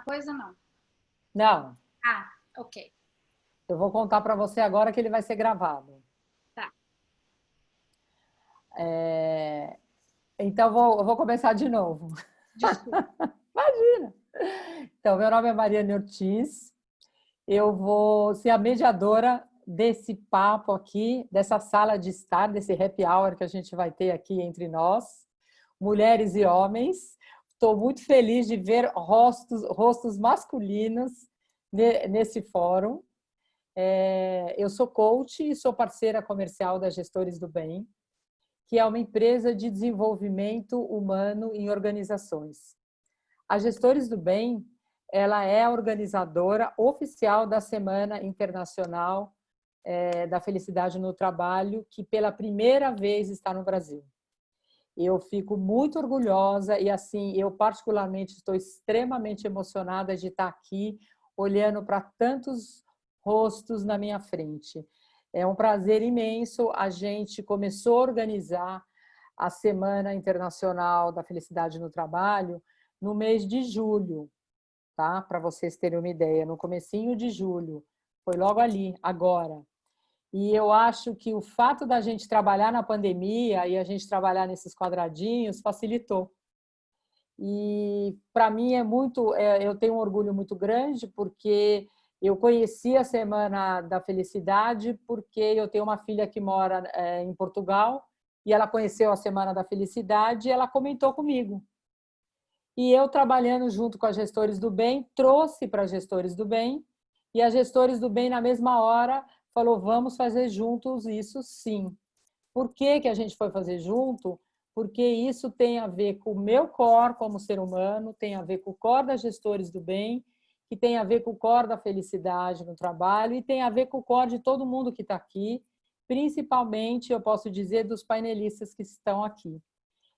Coisa não. Não, Ah, ok. eu vou contar para você agora que ele vai ser gravado. Tá. É, Então, eu vou começar de novo. Desculpa. Imagina! Então, meu nome é Mariane Ortiz. Eu vou ser a mediadora desse papo aqui, dessa sala de estar, desse happy hour que a gente vai ter aqui entre nós, mulheres e homens. Estou muito feliz de ver rostos masculinos nesse fórum. Eu sou coach e sou parceira comercial da Gestores do Bem, que é uma empresa de desenvolvimento humano em organizações. A Gestores do Bem, ela é a organizadora oficial da Semana Internacional da Felicidade no Trabalho, que pela primeira vez está no Brasil. Eu fico muito orgulhosa e, assim, eu particularmente estou extremamente emocionada de estar aqui olhando para tantos rostos na minha frente. É um prazer imenso. A gente começou a organizar a Semana Internacional da Felicidade no Trabalho no mês de julho, tá? Para vocês terem uma ideia, no comecinho de julho. Foi logo ali, agora. E eu acho que o fato da gente trabalhar na pandemia e a gente trabalhar nesses quadradinhos facilitou. E para mim eu tenho um orgulho muito grande porque eu conheci a Semana da Felicidade porque eu tenho uma filha que mora em Portugal e ela conheceu a Semana da Felicidade e ela comentou comigo. E eu, trabalhando junto com as Gestores do Bem, trouxe para as Gestores do Bem, e as Gestores do Bem, na mesma hora, falou, vamos fazer juntos isso sim. Por que que a gente foi fazer junto? Porque isso tem a ver com o meu core como ser humano, tem a ver com o core das Gestores do Bem, que tem a ver com o core da felicidade no trabalho e tem a ver com o core de todo mundo que está aqui, principalmente, eu posso dizer, dos painelistas que estão aqui.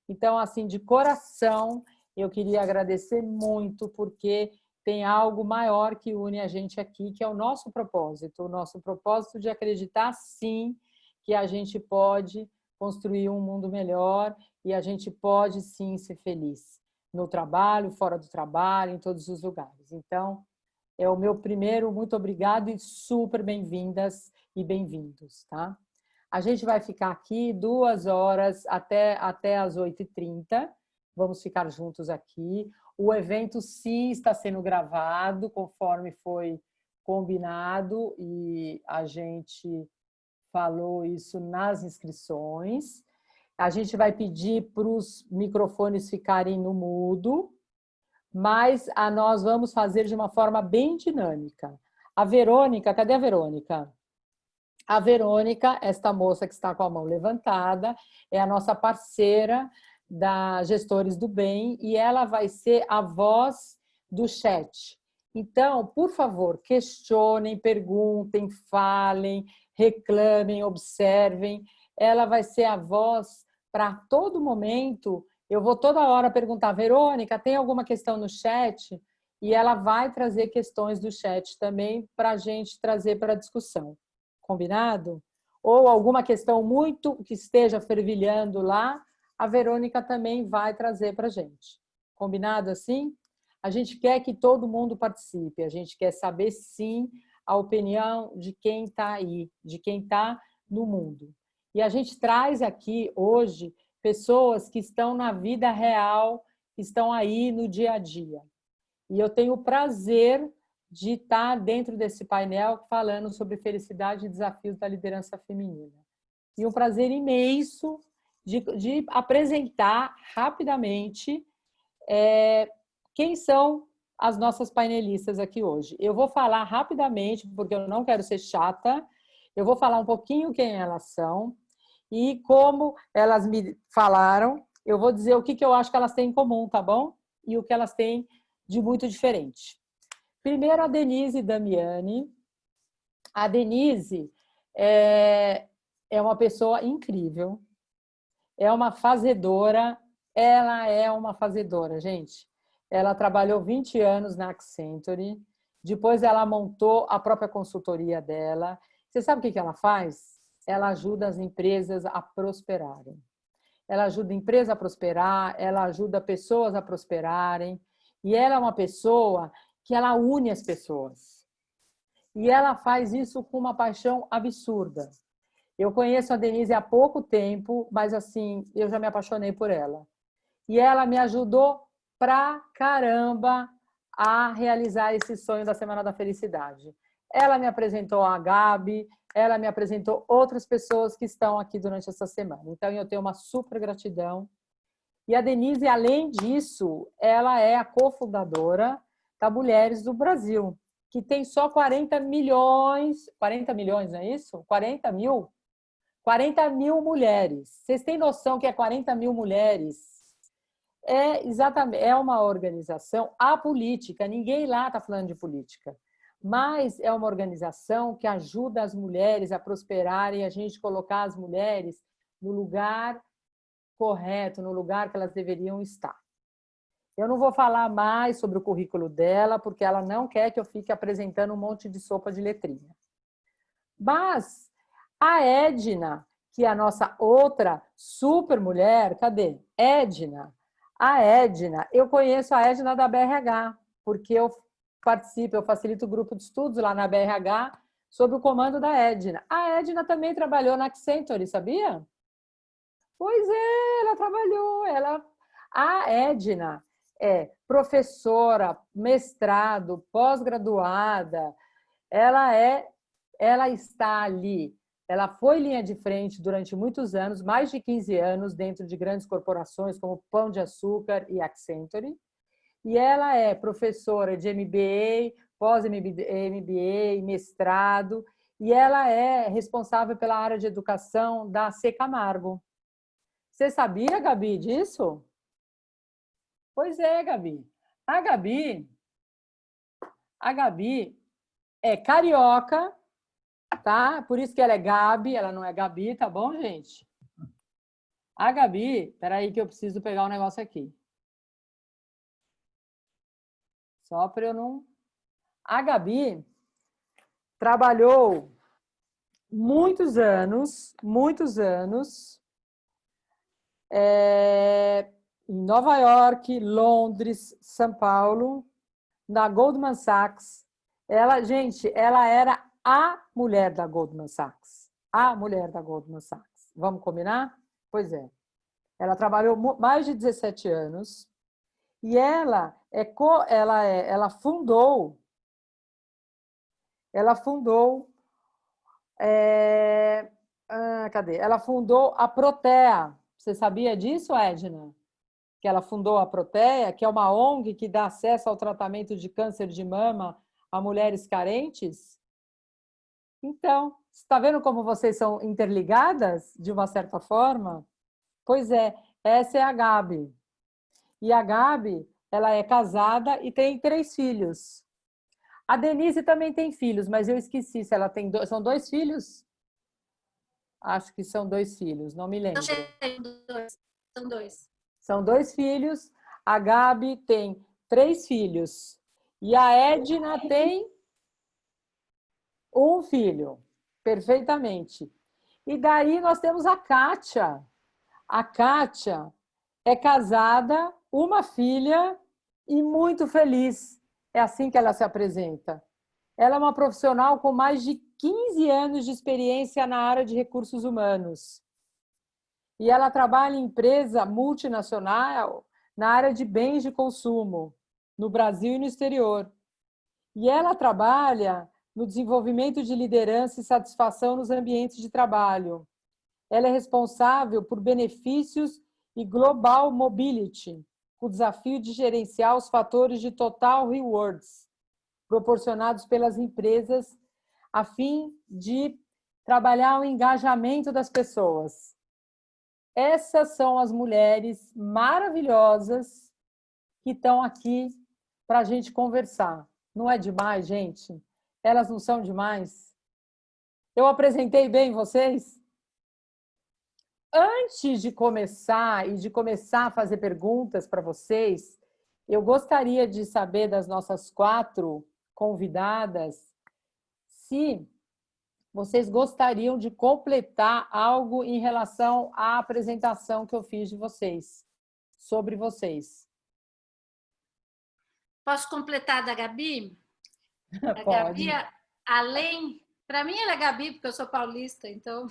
Então, assim, de coração, eu queria agradecer muito, porque tem algo maior que une a gente aqui, que é o nosso propósito de acreditar, sim, que a gente pode construir um mundo melhor e a gente pode, sim, ser feliz no trabalho, fora do trabalho, em todos os lugares. Então, é o meu primeiro muito obrigado e super bem-vindas e bem-vindos, tá? A gente vai ficar aqui 2 horas até as 8h30. Vamos ficar juntos aqui. O evento, sim, está sendo gravado, conforme foi combinado, e a gente falou isso nas inscrições. A gente vai pedir para os microfones ficarem no mudo, mas nós vamos fazer de uma forma bem dinâmica. A Verônica, cadê a Verônica? A Verônica, esta moça que está com a mão levantada, é a nossa parceira da Gestores do Bem e ela vai ser a voz do chat. Então, por favor, questionem, perguntem, falem, reclamem, observem. Ela vai ser a voz para todo momento. Eu vou toda hora perguntar, Verônica, tem alguma questão no chat? E ela vai trazer questões do chat também para a gente trazer para a discussão. Combinado? Ou alguma questão muito que esteja fervilhando lá, a Verônica também vai trazer para a gente. Combinado assim? A gente quer que todo mundo participe, a gente quer saber, sim, a opinião de quem está aí, de quem está no mundo. E a gente traz aqui, hoje, pessoas que estão na vida real, que estão aí no dia a dia. E eu tenho o prazer de estar dentro desse painel falando sobre felicidade e desafios da liderança feminina. E um prazer imenso de apresentar rapidamente quem são as nossas painelistas aqui hoje. Eu vou falar rapidamente, porque eu não quero ser chata, eu vou falar um pouquinho quem elas são e como elas me falaram, eu vou dizer o que eu acho que elas têm em comum, tá bom? E o que elas têm de muito diferente. Primeiro, a Denise Damiani. A Denise é uma pessoa incrível, é uma fazedora, ela é uma fazedora, gente. Ela trabalhou 20 anos na Accenture, depois ela montou a própria consultoria dela. Você sabe o que ela faz? Ela ajuda as empresas a prosperarem. Ela ajuda a empresa a prosperar, ela ajuda pessoas a prosperarem, e ela é uma pessoa que ela une as pessoas. E ela faz isso com uma paixão absurda. Eu conheço a Denise há pouco tempo, mas assim, eu já me apaixonei por ela. E ela me ajudou pra caramba a realizar esse sonho da Semana da Felicidade. Ela me apresentou a Gabi, ela me apresentou outras pessoas que estão aqui durante essa semana. Então, eu tenho uma super gratidão. E a Denise, além disso, ela é a cofundadora da Mulheres do Brasil, que tem só 40 milhões, não é isso? 40 mil? 40 mil mulheres. Vocês têm noção que é 40 mil mulheres? É uma organização apolítica, ninguém lá está falando de política, mas é uma organização que ajuda as mulheres a prosperarem, a gente colocar as mulheres no lugar correto, no lugar que elas deveriam estar. Eu não vou falar mais sobre o currículo dela, porque ela não quer que eu fique apresentando um monte de sopa de letrinha. Mas a Edna, que é a nossa outra super mulher, cadê? Edna. A Edna, eu conheço a Edna da BRH, porque eu participo, eu facilito o grupo de estudos lá na BRH, sob o comando da Edna. A Edna também trabalhou na Accenture, sabia? Pois é, ela trabalhou. A Edna é professora, mestrado, pós-graduada. Ela está ali. Ela foi linha de frente durante muitos anos, mais de 15 anos, dentro de grandes corporações como Pão de Açúcar e Accenture. E ela é professora de MBA, pós-MBA, mestrado, e ela é responsável pela área de educação da C. Camargo. Você sabia, Gabi, disso? Pois é, Gabi. A Gabi, a Gabi é carioca, tá? Por isso que ela é Gabi, ela não é Gabi, tá bom, gente? A Gabi, peraí que eu preciso pegar um negócio aqui. Só para eu não... A Gabi trabalhou muitos anos, em Nova York, Londres, São Paulo, na Goldman Sachs. Gente, ela era a mulher da Goldman Sachs. A mulher da Goldman Sachs. Vamos combinar? Pois é. Ela trabalhou mais de 17 anos e ela fundou cadê? Ela fundou a Protea. Você sabia disso, Edna? Que ela fundou a Protea, que é uma ONG que dá acesso ao tratamento de câncer de mama a mulheres carentes? Então, está vendo como vocês são interligadas, de uma certa forma? Pois é, essa é a Gabi. E a Gabi, ela é casada e tem 3 filhos. A Denise também tem filhos, mas eu esqueci se ela tem são 2 filhos? Acho que são 2 filhos, não me lembro. São 2. São 2 filhos. A Gabi tem 3 filhos. E a Edna tem 1 filho. Perfeitamente. E daí nós temos a Kátia. A Kátia é casada, uma filha e muito feliz. É assim que ela se apresenta. Ela é uma profissional com mais de 15 anos de experiência na área de recursos humanos. E ela trabalha em empresa multinacional na área de bens de consumo, no Brasil e no exterior. E ela trabalha no desenvolvimento de liderança e satisfação nos ambientes de trabalho. Ela é responsável por benefícios e global mobility, o desafio de gerenciar os fatores de total rewards proporcionados pelas empresas a fim de trabalhar o engajamento das pessoas. Essas são as mulheres maravilhosas que estão aqui para a gente conversar. Não é demais, gente? Elas não são demais? Eu apresentei bem vocês? Antes de começar a fazer perguntas para vocês, eu gostaria de saber das nossas 4 convidadas se vocês gostariam de completar algo em relação à apresentação que eu fiz de vocês, sobre vocês. Posso completar da Gabi? A Pode. Gabi, além... Para mim, ela é Gabi, porque eu sou paulista, então...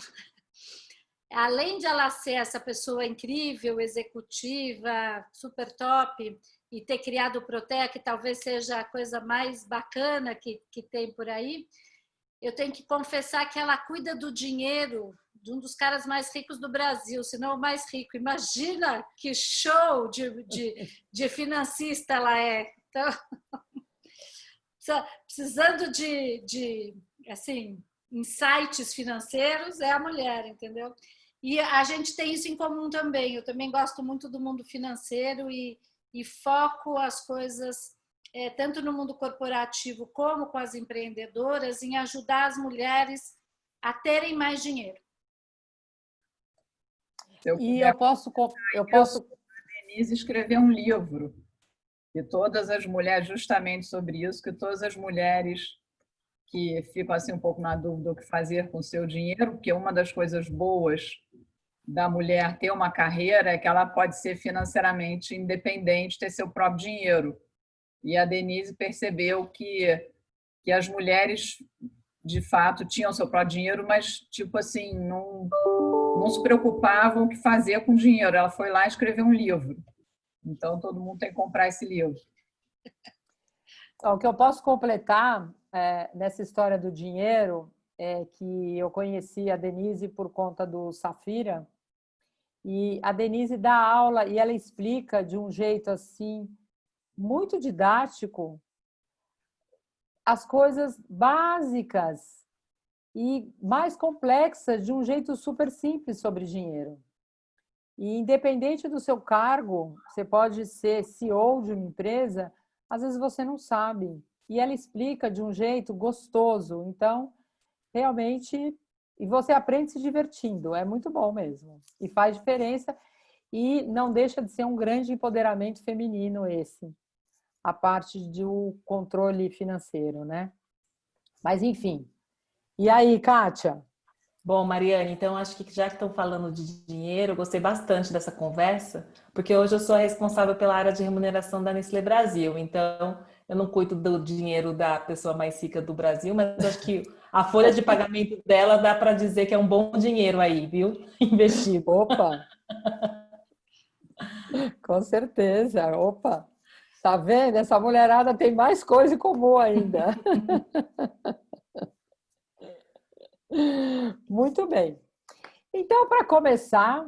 Além de ela ser essa pessoa incrível, executiva, super top, e ter criado o Protea, que talvez seja a coisa mais bacana que tem por aí, eu tenho que confessar que ela cuida do dinheiro de um dos caras mais ricos do Brasil, se não o mais rico. Imagina que show de financista ela é. Então, precisando de assim, insights financeiros, é a mulher, entendeu? E a gente tem isso em comum também. Eu também gosto muito do mundo financeiro e foco as coisas, tanto no mundo corporativo como com as empreendedoras, em ajudar as mulheres a terem mais dinheiro. E eu posso... A Denise escreveu um livro, e todas as mulheres, justamente sobre isso, que todas as mulheres que ficam assim um pouco na dúvida do que fazer com o seu dinheiro, porque uma das coisas boas da mulher ter uma carreira é que ela pode ser financeiramente independente, ter seu próprio dinheiro. E a Denise percebeu que as mulheres, de fato, tinham seu próprio dinheiro, mas, tipo assim, não se preocupavam o que fazer com o dinheiro. Ela foi lá e escreveu um livro. Então, todo mundo tem que comprar esse livro. O que eu posso completar nessa história do dinheiro é que eu conheci a Denise por conta do Safira, e a Denise dá aula e ela explica de um jeito assim muito didático as coisas básicas e mais complexas de um jeito super simples sobre dinheiro. E independente do seu cargo, você pode ser CEO de uma empresa, às vezes você não sabe. E ela explica de um jeito gostoso. Então, realmente, e você aprende se divertindo, é muito bom mesmo. E faz diferença e não deixa de ser um grande empoderamento feminino esse, a parte do controle financeiro, né? Mas, enfim. E aí, Kátia? Bom, Mariane, então acho que já que estão falando de dinheiro, eu gostei bastante dessa conversa, porque hoje eu sou a responsável pela área de remuneração da Nestlé Brasil. Então, eu não cuido do dinheiro da pessoa mais rica do Brasil, mas acho que a folha de pagamento dela dá para dizer que é um bom dinheiro aí, viu? Investido. Opa! Com certeza, opa! Tá vendo? Essa mulherada tem mais coisa em comum ainda. Muito bem. Então, para começar,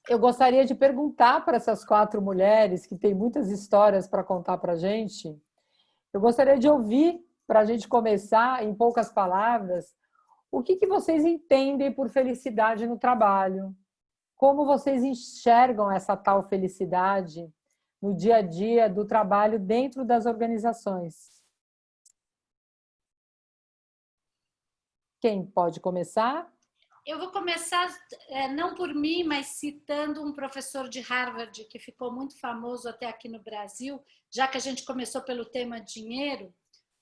eu gostaria de perguntar para essas 4 mulheres que têm muitas histórias para contar para a gente. Eu gostaria de ouvir, para a gente começar, em poucas palavras, o que vocês entendem por felicidade no trabalho? Como vocês enxergam essa tal felicidade no dia a dia do trabalho dentro das organizações? Quem pode começar? Eu vou começar, não por mim, mas citando um professor de Harvard que ficou muito famoso até aqui no Brasil, já que a gente começou pelo tema dinheiro.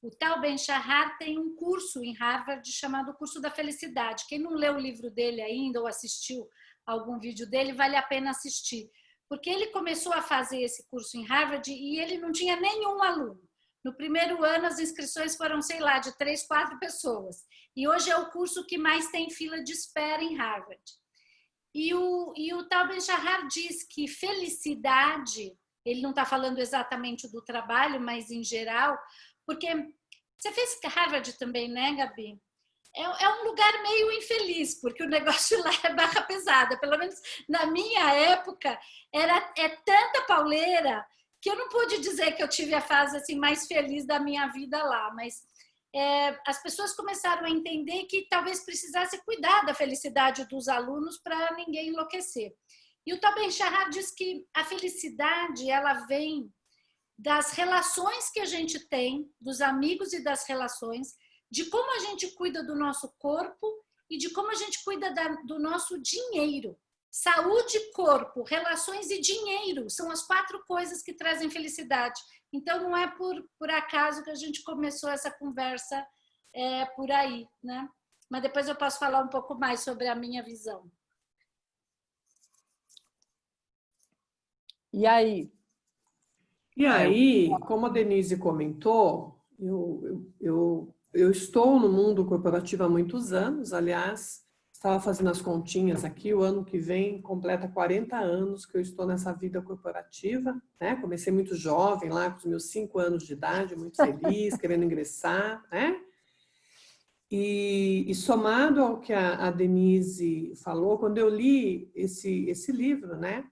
O Tal Ben-Shahar tem um curso em Harvard chamado Curso da Felicidade. Quem não leu o livro dele ainda ou assistiu algum vídeo dele, vale a pena assistir. Porque ele começou a fazer esse curso em Harvard e ele não tinha nenhum aluno. No primeiro ano, as inscrições foram, sei lá, de 3, 4 pessoas. E hoje é o curso que mais tem fila de espera em Harvard. E o Tal Ben-Shahar diz que felicidade, ele não está falando exatamente do trabalho, mas em geral, porque você fez Harvard também, né, Gabi? É um lugar meio infeliz, porque o negócio lá é barra pesada. Pelo menos na minha época, é tanta pauleira que eu não pude dizer que eu tive a fase assim, mais feliz da minha vida lá, mas as pessoas começaram a entender que talvez precisasse cuidar da felicidade dos alunos para ninguém enlouquecer. E o Tal Ben-Shahar diz que a felicidade ela vem das relações que a gente tem, dos amigos e das relações, de como a gente cuida do nosso corpo e de como a gente cuida do nosso dinheiro. Saúde, corpo, relações e dinheiro são as 4 coisas que trazem felicidade. Então, não é por acaso que a gente começou essa conversa por aí, né? Mas depois eu posso falar um pouco mais sobre a minha visão. E aí? E aí, como a Denise comentou, eu estou no mundo corporativo há muitos anos. Aliás, estava fazendo as continhas aqui, o ano que vem completa 40 anos que eu estou nessa vida corporativa, né? Comecei muito jovem, lá com os meus 5 anos de idade, muito feliz, querendo ingressar, né? E somado ao que a Denise falou, quando eu li esse livro, né,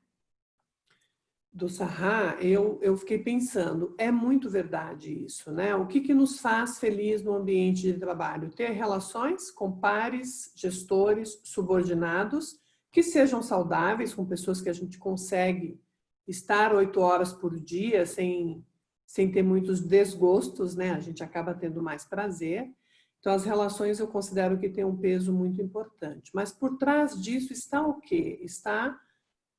do Sarra, eu fiquei pensando, é muito verdade isso, né? O que nos faz feliz no ambiente de trabalho? Ter relações com pares, gestores, subordinados, que sejam saudáveis, com pessoas que a gente consegue estar 8 horas por dia sem ter muitos desgostos, né? A gente acaba tendo mais prazer. Então, as relações eu considero que têm um peso muito importante. Mas por trás disso está o quê? Está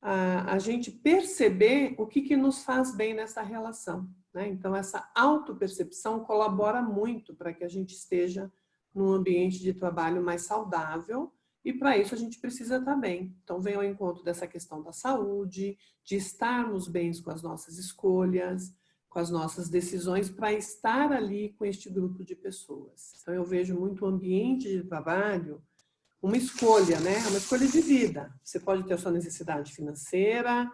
a gente perceber o que nos faz bem nessa relação, né? Então, essa autopercepção colabora muito para que a gente esteja num ambiente de trabalho mais saudável, e para isso a gente precisa estar bem. Então, vem ao encontro dessa questão da saúde, de estarmos bem com as nossas escolhas, com as nossas decisões, para estar ali com este grupo de pessoas. Então, eu vejo muito o ambiente de trabalho uma escolha, né? Uma escolha de vida. Você pode ter a sua necessidade financeira,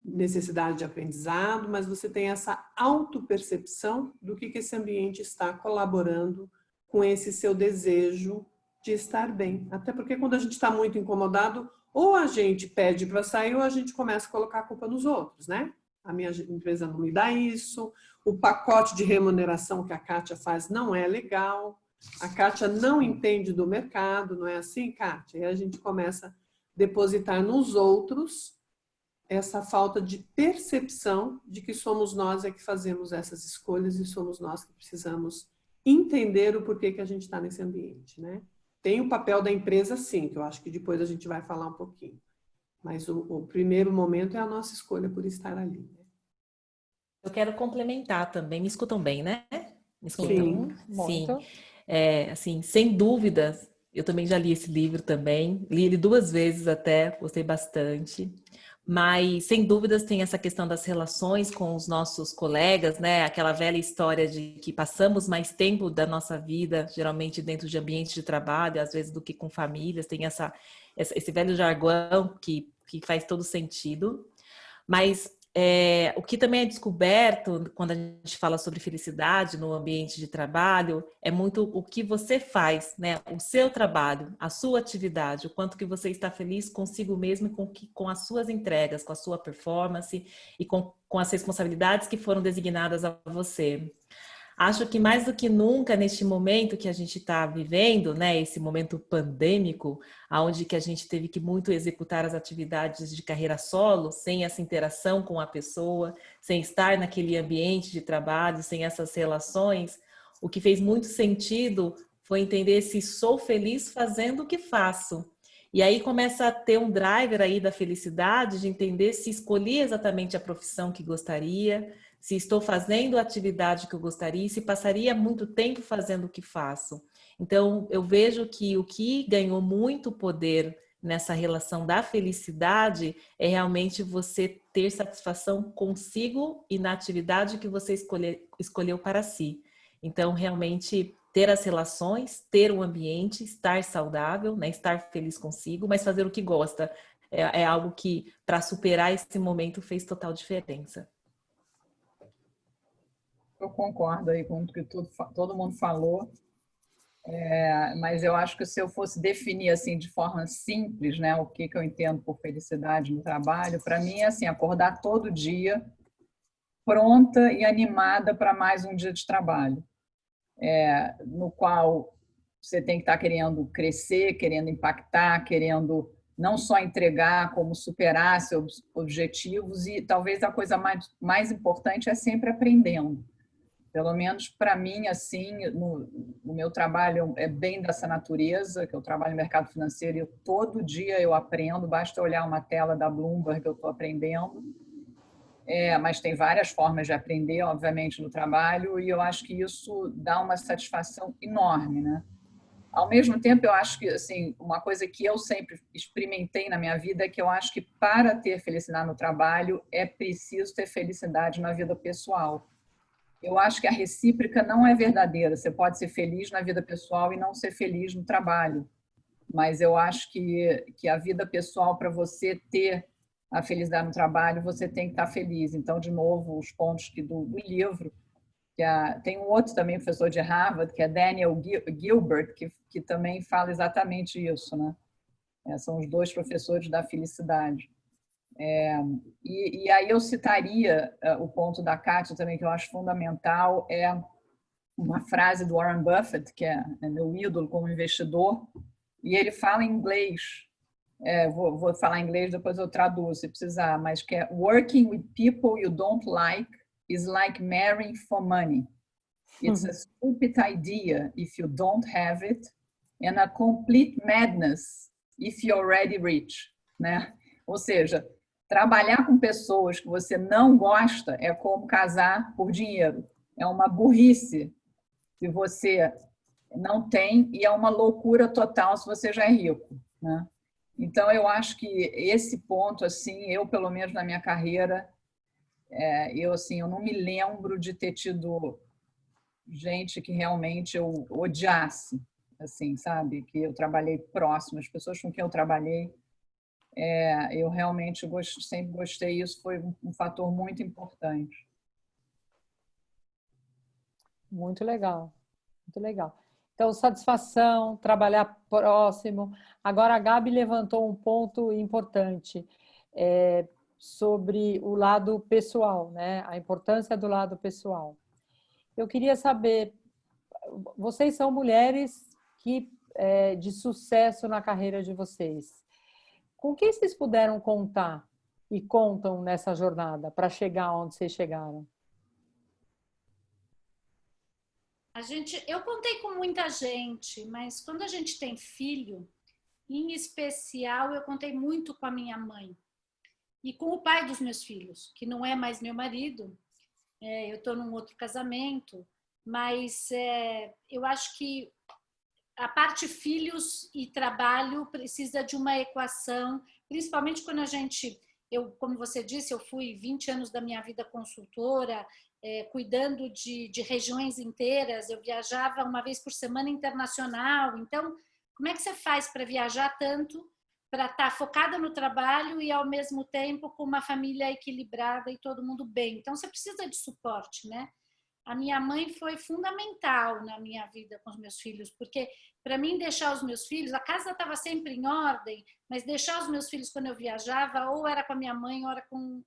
necessidade de aprendizado, mas você tem essa autopercepção do que esse ambiente está colaborando com esse seu desejo de estar bem. Até porque quando a gente está muito incomodado, ou a gente pede para sair, ou a gente começa a colocar a culpa nos outros, né? A minha empresa não me dá isso, o pacote de remuneração que a Kátia faz não é legal, a Kátia não entende do mercado, não é assim, Kátia? E a gente começa a depositar nos outros essa falta de percepção de que somos nós que fazemos essas escolhas e somos nós que precisamos entender o porquê que a gente está nesse ambiente, né? Tem o papel da empresa, sim, que eu acho que depois a gente vai falar um pouquinho. Mas o primeiro momento é a nossa escolha por estar ali, né? Eu quero complementar também. Me escutam bem, né? Me escutam? Sim. Muito. Sim. Assim, sem dúvidas, eu também já li esse livro também. Li ele 2 vezes até, gostei bastante. Mas, sem dúvidas, tem essa questão das relações com os nossos colegas, né? Aquela velha história de que passamos mais tempo da nossa vida, geralmente dentro de ambientes de trabalho, às vezes do que com famílias. Tem esse velho jargão que faz todo sentido. Mas o que também é descoberto quando a gente fala sobre felicidade no ambiente de trabalho é muito o que você faz, né? O seu trabalho, a sua atividade, o quanto que você está feliz consigo mesmo e com as suas entregas, com a sua performance e com as responsabilidades que foram designadas a você. Acho que mais do que nunca, neste momento que a gente está vivendo, né, esse momento pandêmico, onde que a gente teve que muito executar as atividades de carreira solo, sem essa interação com a pessoa, sem estar naquele ambiente de trabalho, sem essas relações, o que fez muito sentido foi entender se sou feliz fazendo o que faço. E aí começa a ter um driver aí da felicidade, de entender se escolhi exatamente a profissão que gostaria, se estou fazendo a atividade que eu gostaria, se passaria muito tempo fazendo o que faço. Então, eu vejo que o que ganhou muito poder nessa relação da felicidade é realmente você ter satisfação consigo e na atividade que você escolheu para si. Então, realmente, ter as relações, ter um ambiente, estar saudável, né? Estar feliz consigo, mas fazer o que gosta. É algo que, para superar esse momento, fez total diferença. Eu concordo aí com o que todo mundo falou, mas eu acho que se eu fosse definir assim de forma simples, né, o que eu entendo por felicidade no trabalho, para mim é assim, acordar todo dia pronta e animada para mais um dia de trabalho, no qual você tem que estar querendo crescer, querendo impactar, querendo não só entregar, como superar seus objetivos, e talvez a coisa mais importante é sempre aprendendo. Pelo menos para mim, assim, no meu trabalho é bem dessa natureza, que eu trabalho no mercado financeiro e todo dia eu aprendo, basta olhar uma tela da Bloomberg que eu estou aprendendo. Mas tem várias formas de aprender, obviamente, no trabalho, e eu acho que isso dá uma satisfação enorme, né? Ao mesmo tempo, eu acho que assim, uma coisa que eu sempre experimentei na minha vida é que eu acho que para ter felicidade no trabalho é preciso ter felicidade na vida pessoal. Eu acho que a recíproca não é verdadeira. Você pode ser feliz na vida pessoal e não ser feliz no trabalho. Mas eu acho que a vida pessoal, para você ter a felicidade no trabalho, você tem que estar feliz. Então, de novo, os pontos do livro, tem um outro também, professor de Harvard, que é Daniel Gilbert, que também fala exatamente isso, né? São os dois professores da felicidade. E aí eu citaria o ponto da Kátia também, que eu acho fundamental, é uma frase do Warren Buffett, que é meu ídolo como investidor, e ele fala em inglês, vou falar em inglês, depois eu traduzo se precisar, mas que é working with people you don't like is like marrying for money. It's a stupid idea if you don't have it, and a complete madness if you're already rich, né? Ou seja, trabalhar com pessoas que você não gosta é como casar por dinheiro. É uma burrice se você não tem e é uma loucura total se você já é rico, né? Então, eu acho que esse ponto, assim, eu, pelo menos na minha carreira, eu não me lembro de ter tido gente que realmente eu odiasse, assim, sabe? Que eu trabalhei próximo, as pessoas com quem eu trabalhei, eu realmente sempre gostei, isso foi um fator muito importante. Muito legal, muito legal. Então, satisfação, trabalhar próximo. Agora, a Gabi levantou um ponto importante sobre o lado pessoal, né? A importância do lado pessoal. Eu queria saber, vocês são mulheres de sucesso na carreira de vocês. Com que vocês puderam contar e contam nessa jornada para chegar onde vocês chegaram? Eu contei com muita gente, mas quando a gente tem filho, em especial, eu contei muito com a minha mãe e com o pai dos meus filhos, que não é mais meu marido. Eu estou num outro casamento, mas eu acho que a parte filhos e trabalho precisa de uma equação, principalmente quando como você disse, eu fui 20 anos da minha vida consultora, cuidando de regiões inteiras, eu viajava uma vez por semana internacional. Então, como é que você faz para viajar tanto, para estar focada no trabalho e, ao mesmo tempo, com uma família equilibrada e todo mundo bem? Então, você precisa de suporte, né? A minha mãe foi fundamental na minha vida com os meus filhos, porque para mim deixar os meus filhos, a casa estava sempre em ordem, mas deixar os meus filhos quando eu viajava, ou era com a minha mãe,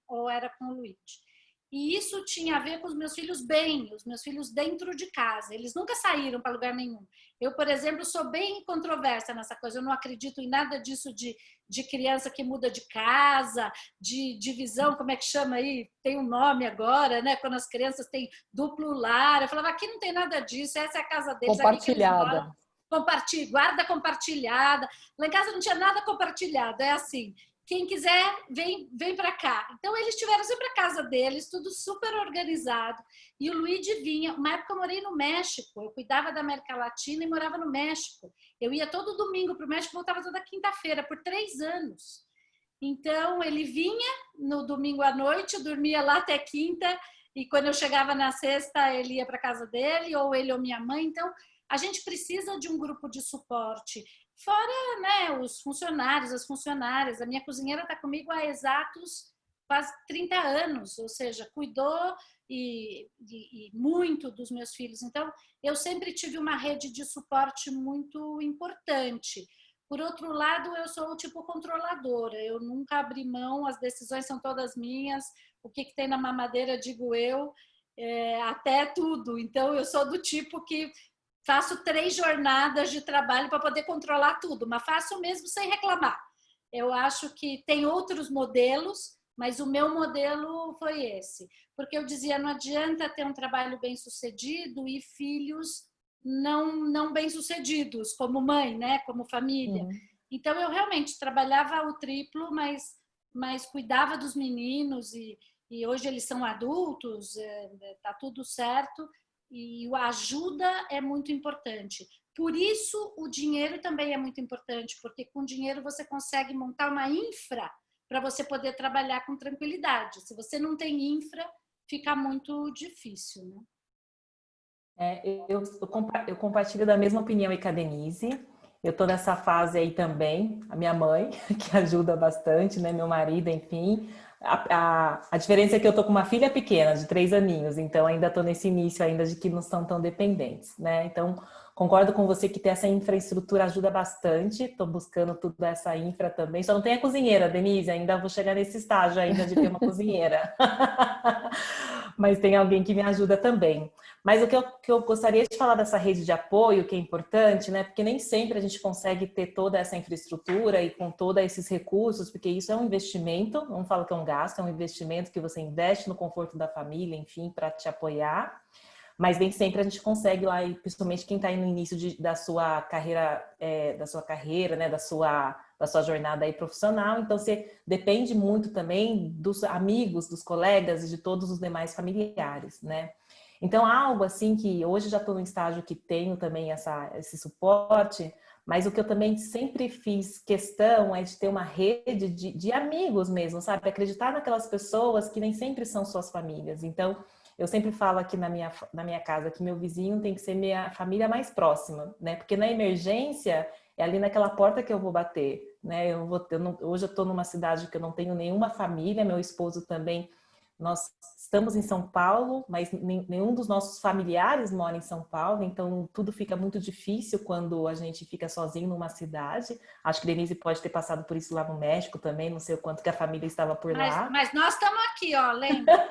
ou era com o Luigi. E isso tinha a ver com os meus filhos bem, os meus filhos dentro de casa. Eles nunca saíram para lugar nenhum. Eu, por exemplo, sou bem controversa nessa coisa. Eu não acredito em nada disso de criança que muda de casa, de divisão, como é que chama aí? Tem um nome agora, né? Quando as crianças têm duplo lar. Eu falava, aqui não tem nada disso, essa é a casa deles. Compartilhada. Guarda compartilhada. Lá em casa não tinha nada compartilhado. É assim, quem quiser, vem para cá. Então, eles tiveram sempre a casa deles, tudo super organizado. E o Luigi vinha. Uma época eu morei no México. Eu cuidava da América Latina e morava no México. Eu ia todo domingo para o México e voltava toda quinta-feira, por 3 anos. Então, ele vinha no domingo à noite, dormia lá até quinta. E quando eu chegava na sexta, ele ia para casa dele, ou ele ou minha mãe. Então, a gente precisa de um grupo de suporte. Fora, né, os funcionários, as funcionárias. A minha cozinheira está comigo há exatos quase 30 anos, ou seja, cuidou e muito dos meus filhos. Então, eu sempre tive uma rede de suporte muito importante. Por outro lado, eu sou o tipo controladora. Eu nunca abri mão, as decisões são todas minhas. O que tem na mamadeira, digo eu, até tudo. Então, eu sou do tipo que faço 3 jornadas de trabalho para poder controlar tudo, mas faço mesmo sem reclamar. Eu acho que tem outros modelos, mas o meu modelo foi esse. Porque eu dizia, não adianta ter um trabalho bem sucedido e filhos não bem sucedidos, como mãe, né? Como família. Uhum. Então, eu realmente trabalhava o triplo, mas cuidava dos meninos e hoje eles são adultos, tá tudo certo. E a ajuda é muito importante. Por isso, o dinheiro também é muito importante, porque com dinheiro você consegue montar uma infra para você poder trabalhar com tranquilidade. Se você não tem infra, fica muito difícil, né? Eu compartilho da mesma opinião aí com a Denise. Eu estou nessa fase aí também. A minha mãe, que ajuda bastante, né? Meu marido, enfim. A diferença é que eu estou com uma filha pequena, de 3 aninhos, então ainda estou nesse início ainda de que não são tão dependentes, né? Então, concordo com você que ter essa infraestrutura ajuda bastante. Estou buscando tudo essa infra também. Só não tem a cozinheira, Denise, ainda vou chegar nesse estágio ainda de ter uma cozinheira. Mas tem alguém que me ajuda também. Mas o que eu gostaria de falar dessa rede de apoio, que é importante, né? Porque nem sempre a gente consegue ter toda essa infraestrutura e com todos esses recursos, porque isso é um investimento, não falo que é um gasto, é um investimento que você investe no conforto da família, enfim, para te apoiar. Mas nem sempre a gente consegue lá, e principalmente quem está aí no início da sua carreira, né? Da sua jornada aí profissional. Então, você depende muito também dos amigos, dos colegas e de todos os demais familiares, né? Então, algo assim que hoje já estou no estágio que tenho também esse suporte, mas o que eu também sempre fiz questão é de ter uma rede de amigos mesmo, sabe? Acreditar naquelas pessoas que nem sempre são suas famílias. Então, eu sempre falo aqui na minha casa que meu vizinho tem que ser minha família mais próxima, né? Porque na emergência é ali naquela porta que eu vou bater, né? Hoje eu estou numa cidade que eu não tenho nenhuma família, meu esposo também. Nós estamos em São Paulo, mas nenhum dos nossos familiares mora em São Paulo, então tudo fica muito difícil quando a gente fica sozinho numa cidade. Acho que Denise pode ter passado por isso lá no México também, não sei o quanto que a família estava por lá. Mas nós estamos aqui, ó, lembra?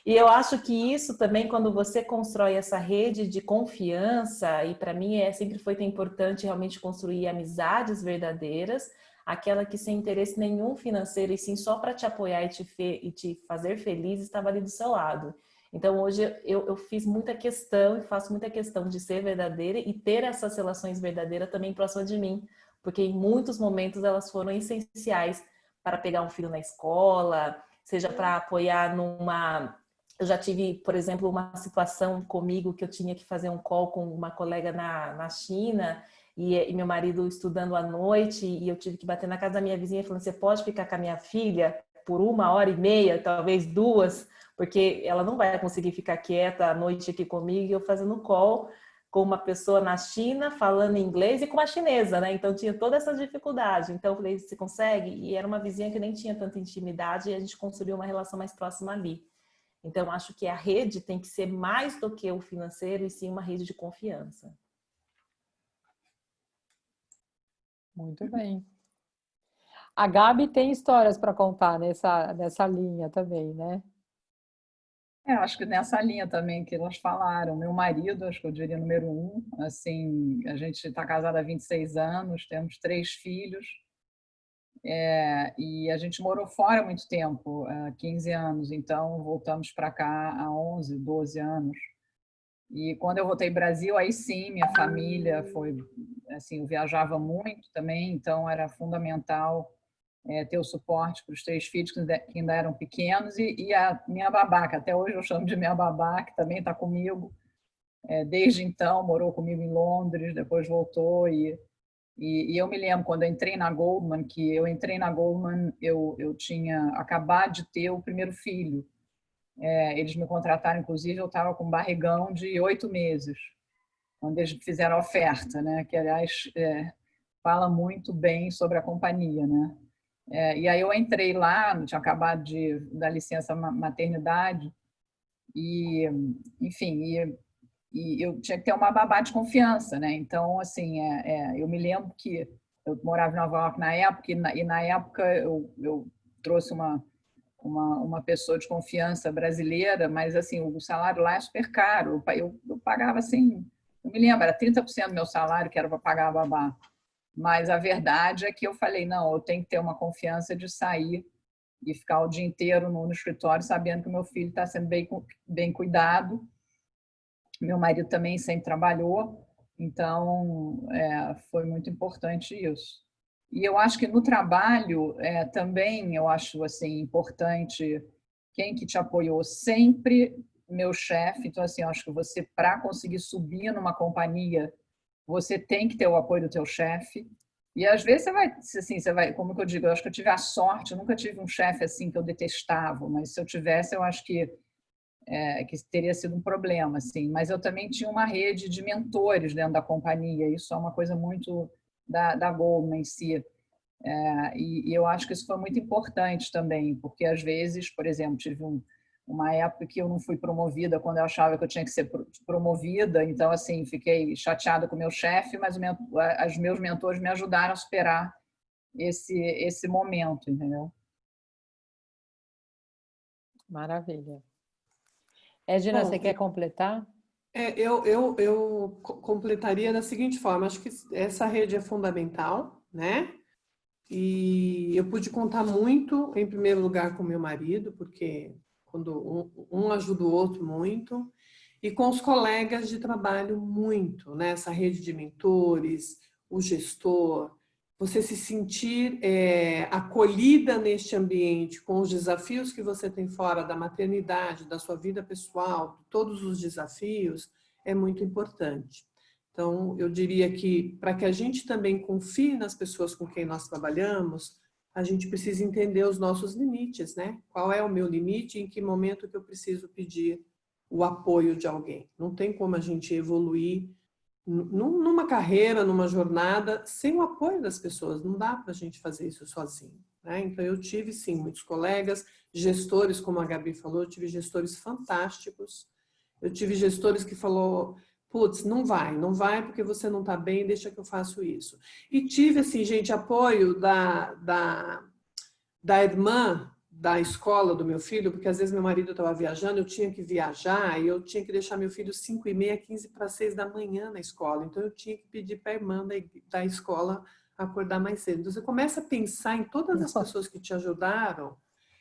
E eu acho que isso também, quando você constrói essa rede de confiança, e para mim sempre foi tão importante realmente construir amizades verdadeiras, aquela que sem interesse nenhum financeiro, e sim só para te apoiar e te fazer feliz, estava ali do seu lado. Então hoje eu fiz muita questão e faço muita questão de ser verdadeira e ter essas relações verdadeiras também próxima de mim, porque em muitos momentos elas foram essenciais para pegar um filho na escola, seja para apoiar numa... Eu já tive, por exemplo, uma situação comigo que eu tinha que fazer um call com uma colega na China e meu marido estudando à noite e eu tive que bater na casa da minha vizinha falando, você pode ficar com a minha filha por 1h30, talvez 2, porque ela não vai conseguir ficar quieta à noite aqui comigo e eu fazendo call com uma pessoa na China falando inglês e com uma chinesa, né? Então tinha toda essa dificuldade. Então eu falei, você consegue? E era uma vizinha que nem tinha tanta intimidade e a gente construiu uma relação mais próxima ali. Então, acho que a rede tem que ser mais do que o financeiro e sim uma rede de confiança. Muito bem. A Gabi tem histórias para contar nessa linha também, né? Acho que nessa linha também que elas falaram. Meu marido, acho que eu diria número 1. Assim, a gente está casado há 26 anos, temos 3 filhos. E a gente morou fora há muito tempo, 15 anos, então voltamos para cá há 11, 12 anos. E quando eu voltei ao Brasil, aí sim, minha família foi, assim, eu viajava muito também, então era fundamental ter o suporte para os 3 filhos que ainda eram pequenos e a minha babá, que até hoje eu chamo de minha babá, que também está comigo, desde então, morou comigo em Londres, depois voltou e eu me lembro, quando eu entrei na Goldman, eu tinha acabado de ter o primeiro filho. Eles me contrataram, inclusive, eu estava com um barrigão de 8 meses, quando eles fizeram a oferta, né? Que, aliás, fala muito bem sobre a companhia, né? E aí eu entrei lá, tinha acabado da licença maternidade, e, enfim, e eu tinha que ter uma babá de confiança, né? Então, assim, eu me lembro que eu morava em Nova York na época e na época eu trouxe uma pessoa de confiança brasileira, mas assim o salário lá é super caro. Eu pagava assim, eu me lembro, era 30% do meu salário que era para pagar a babá. Mas a verdade é que eu falei, não, eu tenho que ter uma confiança de sair e ficar o dia inteiro no escritório sabendo que o meu filho está sendo bem cuidado. Meu marido também sempre trabalhou, então foi muito importante isso. E eu acho que no trabalho também eu acho assim importante quem que te apoiou sempre meu chefe. Então, assim, eu acho que você, para conseguir subir numa companhia, você tem que ter o apoio do teu chefe. E às vezes você vai, como que eu digo, eu acho que eu tive a sorte, eu nunca tive um chefe assim que eu detestava, mas se eu tivesse, eu acho que teria sido um problema, assim. Mas eu também tinha uma rede de mentores dentro da companhia, isso é uma coisa muito da Goldman em si. E eu acho que isso foi muito importante também, porque às vezes, por exemplo, tive uma época que eu não fui promovida quando eu achava que eu tinha que ser promovida, então, assim, fiquei chateada com o meu chefe, mas os meus mentores me ajudaram a superar esse momento, entendeu? Maravilha. Edna, Bom, você quer completar? eu completaria da seguinte forma: acho que essa rede é fundamental, né? E eu pude contar muito, em primeiro lugar, com meu marido, porque quando um ajuda o outro muito, e com os colegas de trabalho muito, né? Essa rede de mentores, o gestor, você se sentir acolhida neste ambiente, com os desafios que você tem fora da maternidade, da sua vida pessoal, todos os desafios, é muito importante. Então, eu diria que para que a gente também confie nas pessoas com quem nós trabalhamos, a gente precisa entender os nossos limites, né? Qual é o meu limite e em que momento que eu preciso pedir o apoio de alguém. Não tem como a gente evoluir numa carreira, numa jornada, sem o apoio das pessoas. Não dá para a gente fazer isso sozinho, né? Então, eu tive, sim, muitos colegas, gestores, como a Gabi falou, eu tive gestores fantásticos. Eu tive gestores que falou: putz, não vai porque você não está bem, deixa que eu faço isso. E tive, assim, gente, apoio da irmã da escola do meu filho, porque às vezes meu marido estava viajando, eu tinha que viajar e eu tinha que deixar meu filho 5h30, 15 para 6 da manhã na escola. Então eu tinha que pedir para a irmã da escola acordar mais cedo. Então você começa a pensar em todas as pessoas que te ajudaram.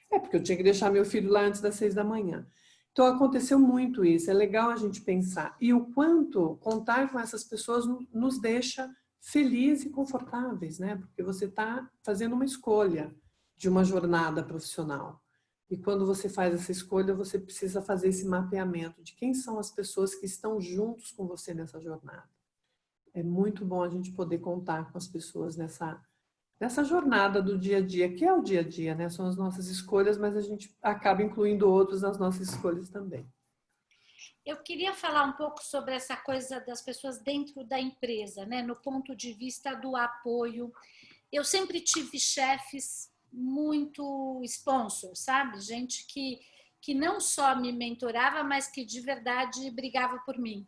Porque eu tinha que deixar meu filho lá antes das 6 da manhã. Então aconteceu muito isso, é legal a gente pensar. E o quanto contar com essas pessoas nos deixa felizes e confortáveis, né? Porque você está fazendo uma escolha de uma jornada profissional. E quando você faz essa escolha, você precisa fazer esse mapeamento de quem são as pessoas que estão juntos com você nessa jornada. É muito bom a gente poder contar com as pessoas nessa jornada do dia a dia, que é o dia a dia, né? São as nossas escolhas, mas a gente acaba incluindo outros nas nossas escolhas também. Eu queria falar um pouco sobre essa coisa das pessoas dentro da empresa, né? No ponto de vista do apoio. Eu sempre tive chefes muito sponsors, sabe? Gente que não só me mentorava, mas que de verdade brigava por mim.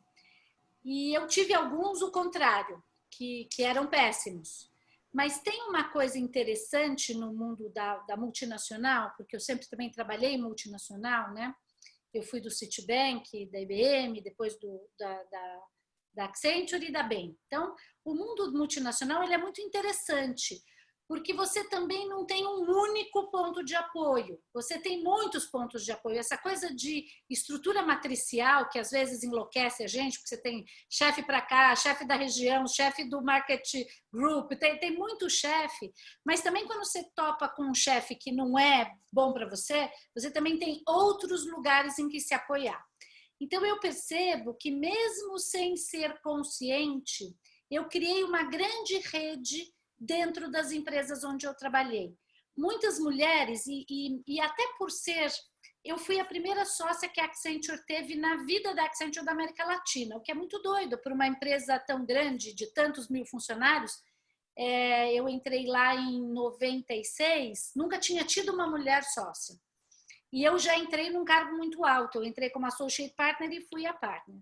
E eu tive alguns o contrário, que eram péssimos. Mas tem uma coisa interessante no mundo da multinacional, porque eu sempre também trabalhei em multinacional, né? Eu fui do Citibank, da IBM, depois da Accenture e da Bain. Então, o mundo multinacional ele é muito interessante, porque você também não tem um único ponto de apoio, você tem muitos pontos de apoio. Essa coisa de estrutura matricial, que às vezes enlouquece a gente, porque você tem chefe para cá, chefe da região, chefe do market group, tem muito chefe, mas também quando você topa com um chefe que não é bom para você, você também tem outros lugares em que se apoiar. Então, eu percebo que mesmo sem ser consciente, eu criei uma grande rede dentro das empresas onde eu trabalhei. Muitas mulheres, e até por ser... Eu fui a primeira sócia que a Accenture teve na vida da Accenture da América Latina, o que é muito doido para uma empresa tão grande, de tantos mil funcionários. Eu entrei lá em 96, nunca tinha tido uma mulher sócia. E eu já entrei num cargo muito alto, eu entrei como associate partner e fui a partner.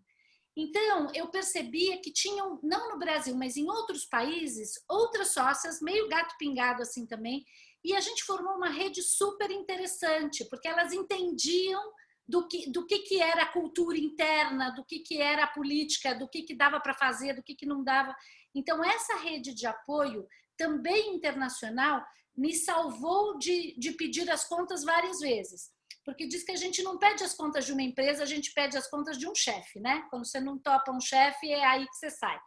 Então, eu percebia que tinham, não no Brasil, mas em outros países, outras sócias, meio gato pingado assim também, e a gente formou uma rede super interessante, porque elas entendiam do que era a cultura interna, do que era a política, do que dava para fazer, do que não dava. Então, essa rede de apoio, também internacional, me salvou de pedir as contas várias vezes. Porque diz que a gente não pede as contas de uma empresa, a gente pede as contas de um chefe, né? Quando você não topa um chefe, é aí que você sai.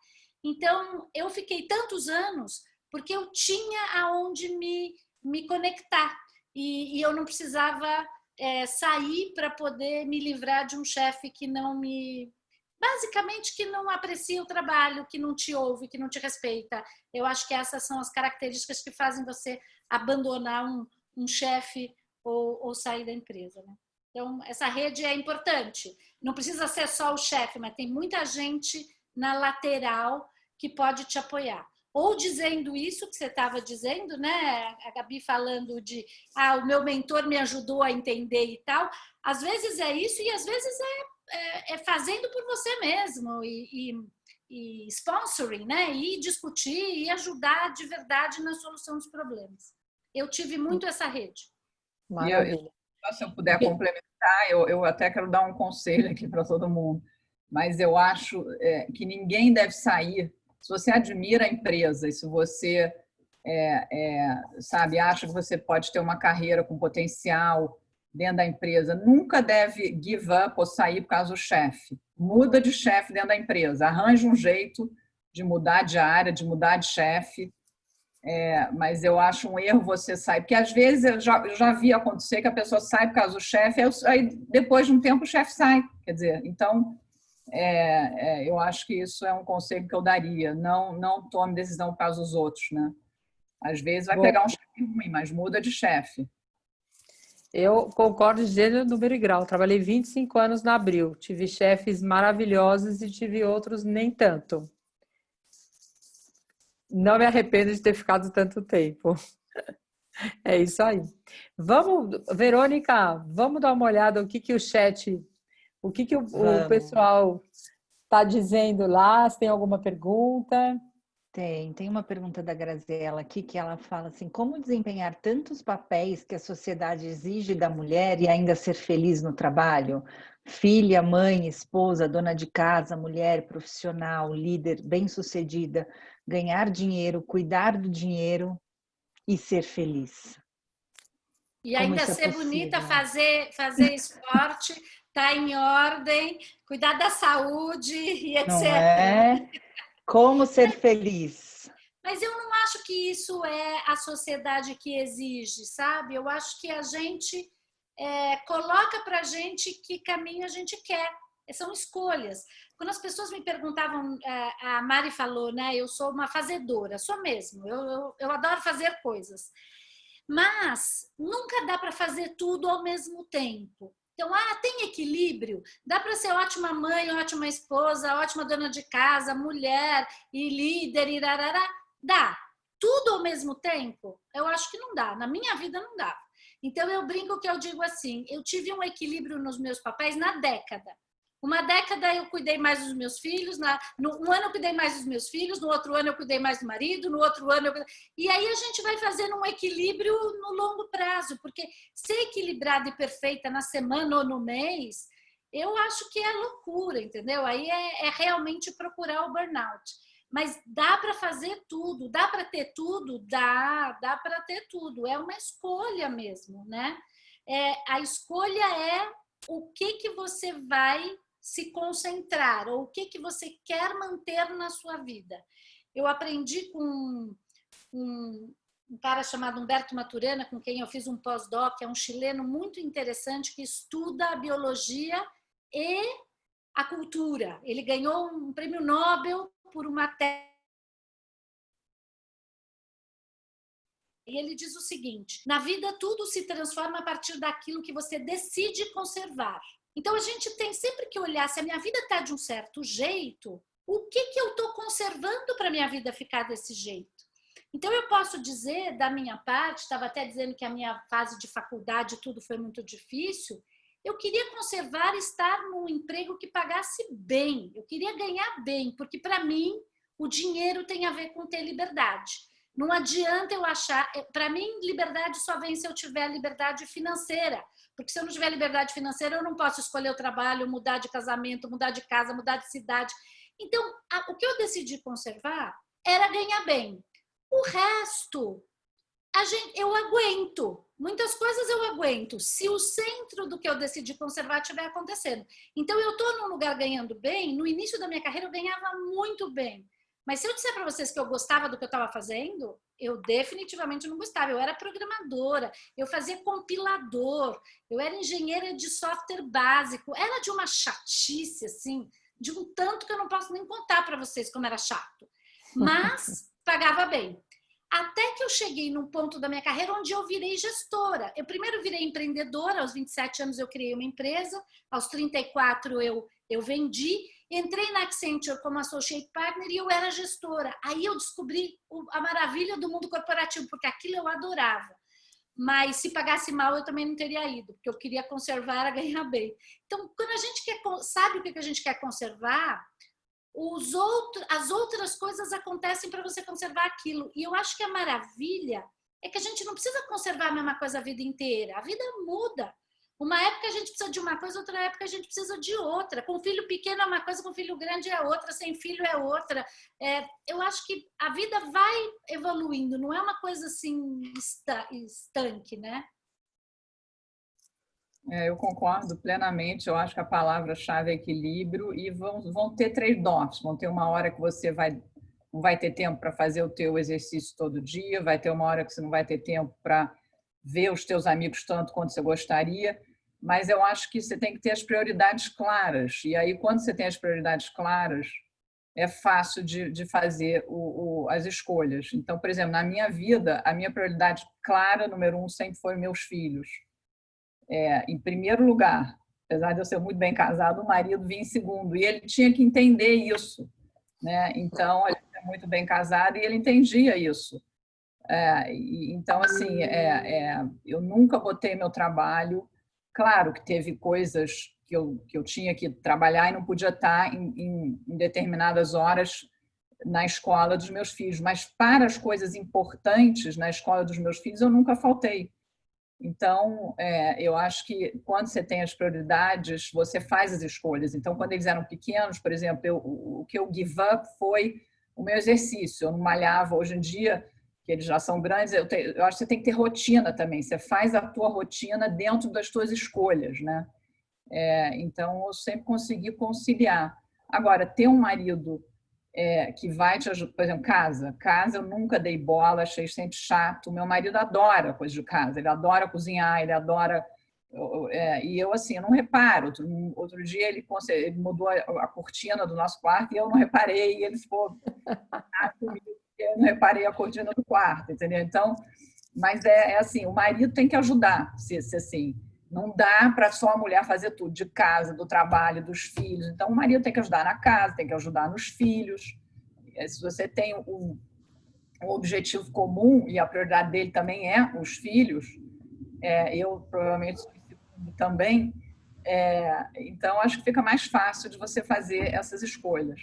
Então, eu fiquei tantos anos porque eu tinha aonde me conectar. E eu não precisava sair para poder me livrar de um chefe que não me... Basicamente, que não aprecia o trabalho, que não te ouve, que não te respeita. Eu acho que essas são as características que fazem você abandonar um chefe ou sair da empresa, né? Então, essa rede é importante. Não precisa ser só o chefe, mas tem muita gente na lateral que pode te apoiar. Ou dizendo isso que você estava dizendo, né? A Gabi falando de o meu mentor me ajudou a entender e tal. Às vezes é isso e às vezes é fazendo por você mesmo e sponsoring, né? E discutir e ajudar de verdade na solução dos problemas. Eu tive muito essa rede. Maravilha. Se eu puder complementar, eu até quero dar um conselho aqui para todo mundo, mas eu acho que ninguém deve sair. Se você admira a empresa e se você sabe, acha que você pode ter uma carreira com potencial dentro da empresa, nunca deve give up ou sair por causa do chefe. Muda de chefe dentro da empresa, arranja um jeito de mudar de área, de mudar de chefe. Mas eu acho um erro você sair, porque às vezes eu já vi acontecer que a pessoa sai por causa do chefe, aí depois de um tempo o chefe sai. Quer dizer, então eu acho que isso é um conselho que eu daria. Não tome decisão por causa dos outros, né? Às vezes vai pegar um chefe ruim, mas muda de chefe. Eu concordo de gênero, número e grau. Trabalhei 25 anos na Abril. Tive chefes maravilhosos e tive outros nem tanto. Não me arrependo de ter ficado tanto tempo. É isso aí. Verônica, vamos dar uma olhada o que o chat, o pessoal está dizendo lá. Se tem alguma pergunta? Tem uma pergunta da Graziela aqui que ela fala assim: como desempenhar tantos papéis que a sociedade exige da mulher e ainda ser feliz no trabalho? Filha, mãe, esposa, dona de casa, mulher, profissional, líder, bem-sucedida, ganhar dinheiro, cuidar do dinheiro e ser feliz. E ainda ser bonita, fazer esporte, estar em ordem, cuidar da saúde e etc. Não é? Como ser feliz? Mas eu não acho que isso é a sociedade que exige, sabe? Eu acho que a gente coloca pra gente que caminho a gente quer. São escolhas. Quando as pessoas me perguntavam, a Mari falou, né? Eu sou uma fazedora, sou mesmo. Eu adoro fazer coisas. Mas nunca dá para fazer tudo ao mesmo tempo. Então, tem equilíbrio? Dá para ser ótima mãe, ótima esposa, ótima dona de casa, mulher e líder, irarará? Dá. Tudo ao mesmo tempo? Eu acho que não dá. Na minha vida não dá. Então, eu brinco que eu digo assim, eu tive um equilíbrio nos meus papéis na década. Uma década eu cuidei mais dos meus filhos, um ano eu cuidei mais dos meus filhos, no outro ano eu cuidei mais do marido, no outro ano E aí a gente vai fazendo um equilíbrio no longo prazo, porque ser equilibrada e perfeita na semana ou no mês, eu acho que é loucura, entendeu? Aí é realmente procurar o burnout. Mas dá para fazer tudo, dá para ter tudo? Dá para ter tudo. É uma escolha mesmo, né? A escolha é o que você vai se concentrar, ou o que você quer manter na sua vida. Eu aprendi com um cara chamado Humberto Maturana, com quem eu fiz um pós-doc, é um chileno muito interessante que estuda a biologia e a cultura. Ele ganhou um prêmio Nobel por uma tese. E ele diz o seguinte: na vida tudo se transforma a partir daquilo que você decide conservar. Então, a gente tem sempre que olhar, se a minha vida está de um certo jeito, o que eu estou conservando para a minha vida ficar desse jeito? Então, eu posso dizer, da minha parte, estava até dizendo que a minha fase de faculdade tudo foi muito difícil, eu queria conservar estar num emprego que pagasse bem, eu queria ganhar bem, porque para mim o dinheiro tem a ver com ter liberdade. Não adianta eu achar... Para mim, liberdade só vem se eu tiver liberdade financeira. Porque se eu não tiver liberdade financeira, eu não posso escolher o trabalho, mudar de casamento, mudar de casa, mudar de cidade. Então, o que eu decidi conservar era ganhar bem. O resto, eu aguento. Muitas coisas eu aguento. Se o centro do que eu decidi conservar estiver acontecendo. Então, eu estou num lugar ganhando bem. No início da minha carreira, eu ganhava muito bem. Mas se eu disser para vocês que eu gostava do que eu estava fazendo, eu definitivamente não gostava. Eu era programadora, eu fazia compilador, eu era engenheira de software básico. Era de uma chatice, assim, de um tanto que eu não posso nem contar para vocês como era chato. Mas pagava bem. Até que eu cheguei num ponto da minha carreira onde eu virei gestora. Eu primeiro virei empreendedora, aos 27 anos eu criei uma empresa, aos 34 eu vendi, entrei na Accenture como associate partner e eu era gestora. Aí eu descobri a maravilha do mundo corporativo, porque aquilo eu adorava. Mas se pagasse mal, eu também não teria ido, porque eu queria conservar a ganhar bem. Então, quando a gente sabe o que a gente quer conservar, as outras coisas acontecem para você conservar aquilo. E eu acho que a maravilha é que a gente não precisa conservar a mesma coisa a vida inteira. A vida muda. Uma época a gente precisa de uma coisa, outra época a gente precisa de outra. Com filho pequeno é uma coisa, com filho grande é outra, sem filho é outra. Eu acho que a vida vai evoluindo, não é uma coisa assim estanque, né? Eu concordo plenamente. Eu acho que a palavra-chave é equilíbrio e vão ter trade-offs. Vão ter uma hora que você não vai ter tempo para fazer o teu exercício todo dia, vai ter uma hora que você não vai ter tempo para ver os teus amigos tanto quanto você gostaria, mas eu acho que você tem que ter as prioridades claras. E aí, quando você tem as prioridades claras, é fácil de fazer as escolhas. Então, por exemplo, na minha vida, a minha prioridade clara, número 1, sempre foi meus filhos. Em primeiro lugar, apesar de eu ser muito bem casado, o marido vinha em segundo, e ele tinha que entender isso, né? Então, ele é muito bem casado e ele entendia isso. Então, assim, eu nunca botei meu trabalho. Claro que teve coisas que eu tinha que trabalhar e não podia estar em determinadas horas na escola dos meus filhos, mas para as coisas importantes na escola dos meus filhos eu nunca faltei. Então, eu acho que quando você tem as prioridades, você faz as escolhas. Então, quando eles eram pequenos, por exemplo, o que eu give up foi o meu exercício. Eu não malhava. Hoje em dia, que eles já são grandes, eu acho que você tem que ter rotina também. Você faz a tua rotina dentro das tuas escolhas, né? Então, eu sempre consegui conciliar. Agora, ter um marido que vai te ajudar, por exemplo, casa eu nunca dei bola, achei sempre chato. Meu marido adora coisa de casa, ele adora cozinhar, ele adora. E eu, assim, eu não reparo. Outro dia ele mudou a cortina do nosso quarto e eu não reparei, e ele ficou comigo, porque eu não reparei a cortina do quarto, entendeu? Então, mas assim, o marido tem que ajudar, se assim. Não dá para só a mulher fazer tudo, de casa, do trabalho, dos filhos. Então, o marido tem que ajudar na casa, tem que ajudar nos filhos. Se você tem um objetivo comum, e a prioridade dele também é os filhos, eu provavelmente sou também, então acho que fica mais fácil de você fazer essas escolhas.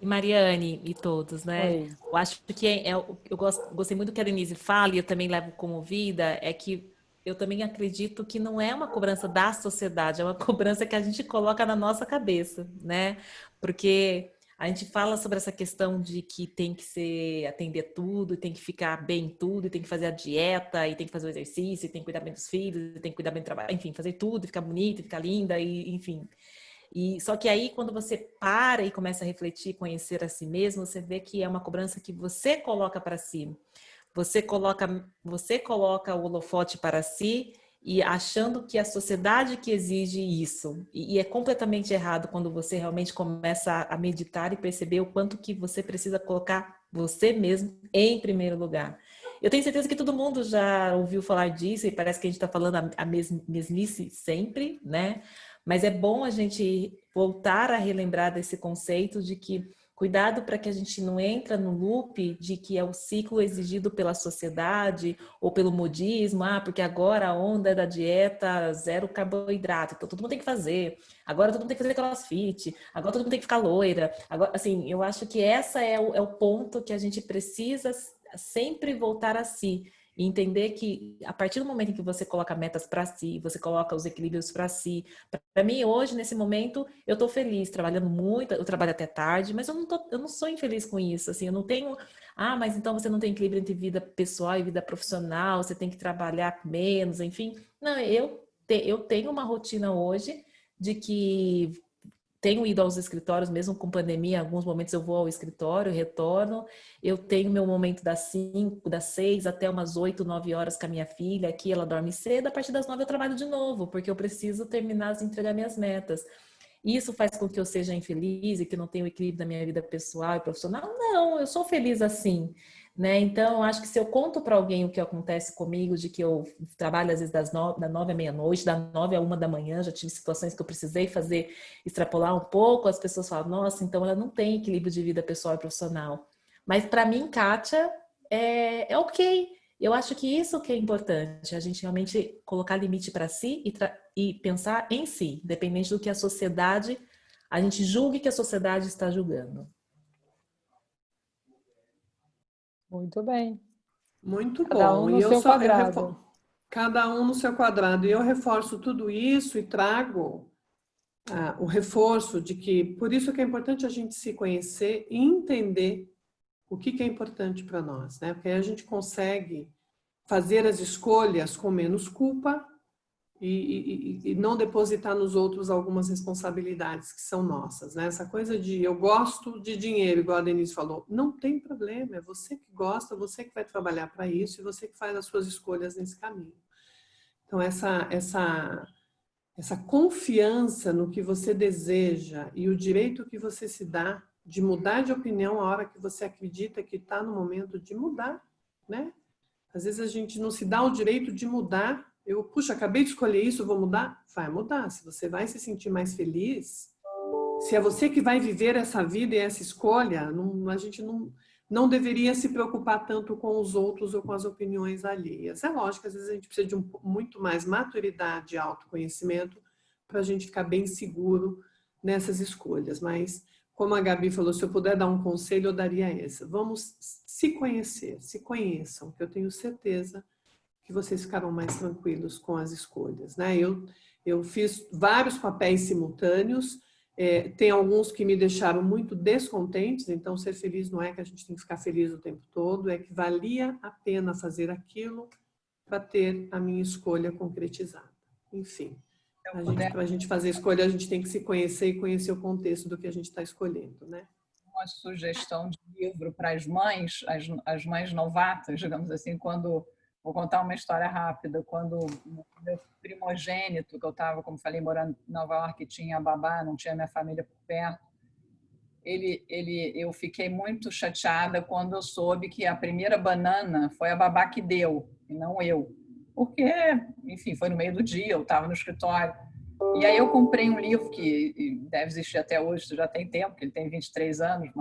E Mariane e todos, né? Oi. Eu acho que eu gostei muito do que a Denise fala, e eu também levo como vida, é que eu também acredito que não é uma cobrança da sociedade, é uma cobrança que a gente coloca na nossa cabeça, né? Porque a gente fala sobre essa questão de que tem que atender tudo, e tem que ficar bem tudo, e tem que fazer a dieta, e tem que fazer o exercício, e tem que cuidar bem dos filhos, e tem que cuidar bem do trabalho, enfim, fazer tudo, e ficar bonita, e ficar linda, e enfim. Só que aí, quando você para e começa a refletir, conhecer a si mesmo, você vê que é uma cobrança que você coloca para si. Você coloca o holofote para si e achando que a sociedade que exige isso. E é completamente errado quando você realmente começa a meditar e perceber o quanto que você precisa colocar você mesmo em primeiro lugar. Eu tenho certeza que todo mundo já ouviu falar disso e parece que a gente está falando a mesmice sempre, né? Mas é bom a gente voltar a relembrar desse conceito de que cuidado para que a gente não entre no loop de que é o ciclo exigido pela sociedade ou pelo modismo, porque agora a onda é da dieta zero carboidrato, então todo mundo tem que fazer, agora todo mundo tem que fazer crossfit, agora todo mundo tem que ficar loira. Agora, assim, eu acho que essa é o ponto que a gente precisa sempre voltar a si. E entender que a partir do momento em que você coloca metas para si, você coloca os equilíbrios para si. Para mim, hoje, nesse momento, eu estou feliz, trabalhando muito, eu trabalho até tarde, mas eu não sou infeliz com isso. Assim, eu não tenho. Mas então você não tem equilíbrio entre vida pessoal e vida profissional, você tem que trabalhar menos, enfim. Não, eu tenho uma rotina hoje de que tenho ido aos escritórios, mesmo com pandemia, em alguns momentos eu vou ao escritório, retorno. Eu tenho meu momento das 5, das 6 até umas 8, 9 horas com a minha filha. Aqui ela dorme cedo, a partir das 9 eu trabalho de novo, porque eu preciso terminar de entregar minhas metas. Isso faz com que eu seja infeliz e que não tenha o equilíbrio da minha vida pessoal e profissional? Não, eu sou feliz assim, né? Então, acho que se eu conto para alguém o que acontece comigo, de que eu trabalho às vezes da 9 à meia-noite, da 9 à 1 da manhã, já tive situações que eu precisei fazer, extrapolar um pouco, as pessoas falam, nossa, então ela não tem equilíbrio de vida pessoal e profissional. Mas para mim, Kátia, é ok. Eu acho que isso que é importante, a gente realmente colocar limite para si e pensar em si, independente do que a sociedade, a gente julgue que a sociedade está julgando. Muito bem. Muito Cada um bom. no E eu seu só quadrado. cada um no seu quadrado. E eu reforço tudo isso e trago o reforço de que por isso que é importante a gente se conhecer e entender o que é importante para nós, né? Porque aí a gente consegue fazer as escolhas com menos culpa e não depositar nos outros algumas responsabilidades que são nossas, né? Essa coisa de eu gosto de dinheiro, igual a Denise falou, não tem problema, é você que gosta, você que vai trabalhar para isso e você que faz as suas escolhas nesse caminho. Então, essa confiança no que você deseja e o direito que você se dá de mudar de opinião a hora que você acredita que está no momento de mudar, né? Às vezes a gente não se dá o direito de mudar. Puxa, acabei de escolher isso, vou mudar? Vai mudar. Se você vai se sentir mais feliz, se é você que vai viver essa vida e essa escolha, a gente não deveria se preocupar tanto com os outros ou com as opiniões alheias. É lógico que às vezes a gente precisa de muito mais maturidade e autoconhecimento para a gente ficar bem seguro nessas escolhas. Mas, como a Gabi falou, se eu puder dar um conselho, eu daria esse. Vamos se conhecer, se conheçam, que eu tenho certeza que vocês ficarão mais tranquilos com as escolhas, né? Eu fiz vários papéis simultâneos, tem alguns que me deixaram muito descontentes, então ser feliz não é que a gente tem que ficar feliz o tempo todo, é que valia a pena fazer aquilo para ter a minha escolha concretizada. Enfim, para a gente fazer escolha, a gente tem que se conhecer e conhecer o contexto do que a gente está escolhendo, né? Uma sugestão de livro para as mães, as mães novatas, digamos assim, vou contar uma história rápida, quando o meu primogênito, que eu estava, como falei, morando em Nova York, tinha babá, não tinha minha família por perto, eu fiquei muito chateada quando eu soube que a primeira banana foi a babá que deu, e não eu. Porque, enfim, foi no meio do dia, eu estava no escritório. E aí eu comprei um livro que deve existir até hoje, já tem tempo, que ele tem 23 anos,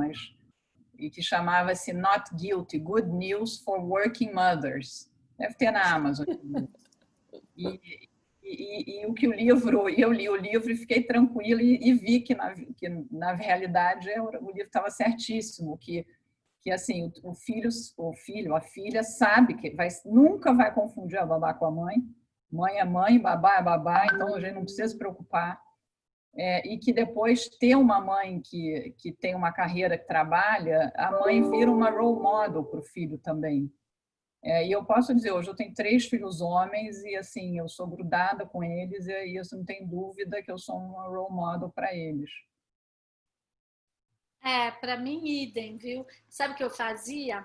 e que chamava-se Not Guilty, Good News for Working Mothers. Deve ter na Amazon. E o que o livro, eu li o livro e fiquei tranquila e vi que na realidade o livro estava certíssimo, que assim o filho, a filha sabe que nunca vai confundir a babá com a mãe. Mãe é mãe, babá é babá, então a gente não precisa se preocupar. E que depois ter uma mãe que tem uma carreira que trabalha, a mãe vira uma role model para o filho também. E eu posso dizer, hoje eu tenho 3 filhos homens e assim eu sou grudada com eles e isso não tem dúvida que eu sou uma role model para eles. Para mim, idem, viu? Sabe o que eu fazia?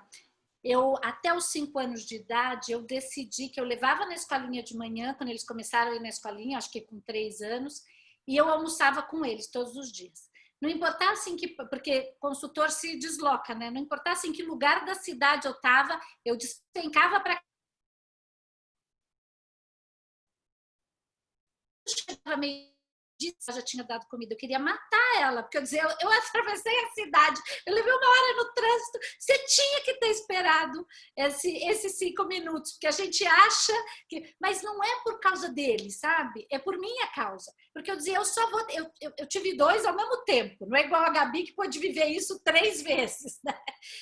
Até os 5 anos de idade, eu decidi que eu levava na escolinha de manhã, quando eles começaram a ir na escolinha, acho que com 3 anos, e eu almoçava com eles todos os dias. Não importasse em que, porque consultor se desloca, né? Não importasse em que lugar da cidade eu estava, eu despencava para chegava meio já tinha dado comida, eu queria matar ela, porque eu dizia, eu atravessei a cidade, eu levei 1 hora no trânsito, você tinha que ter esperado esses 5 minutos, porque a gente acha que, mas não é por causa dele, sabe? É por minha causa, porque eu dizia, eu tive 2 ao mesmo tempo, não é igual a Gabi que pôde viver isso 3 vezes, né?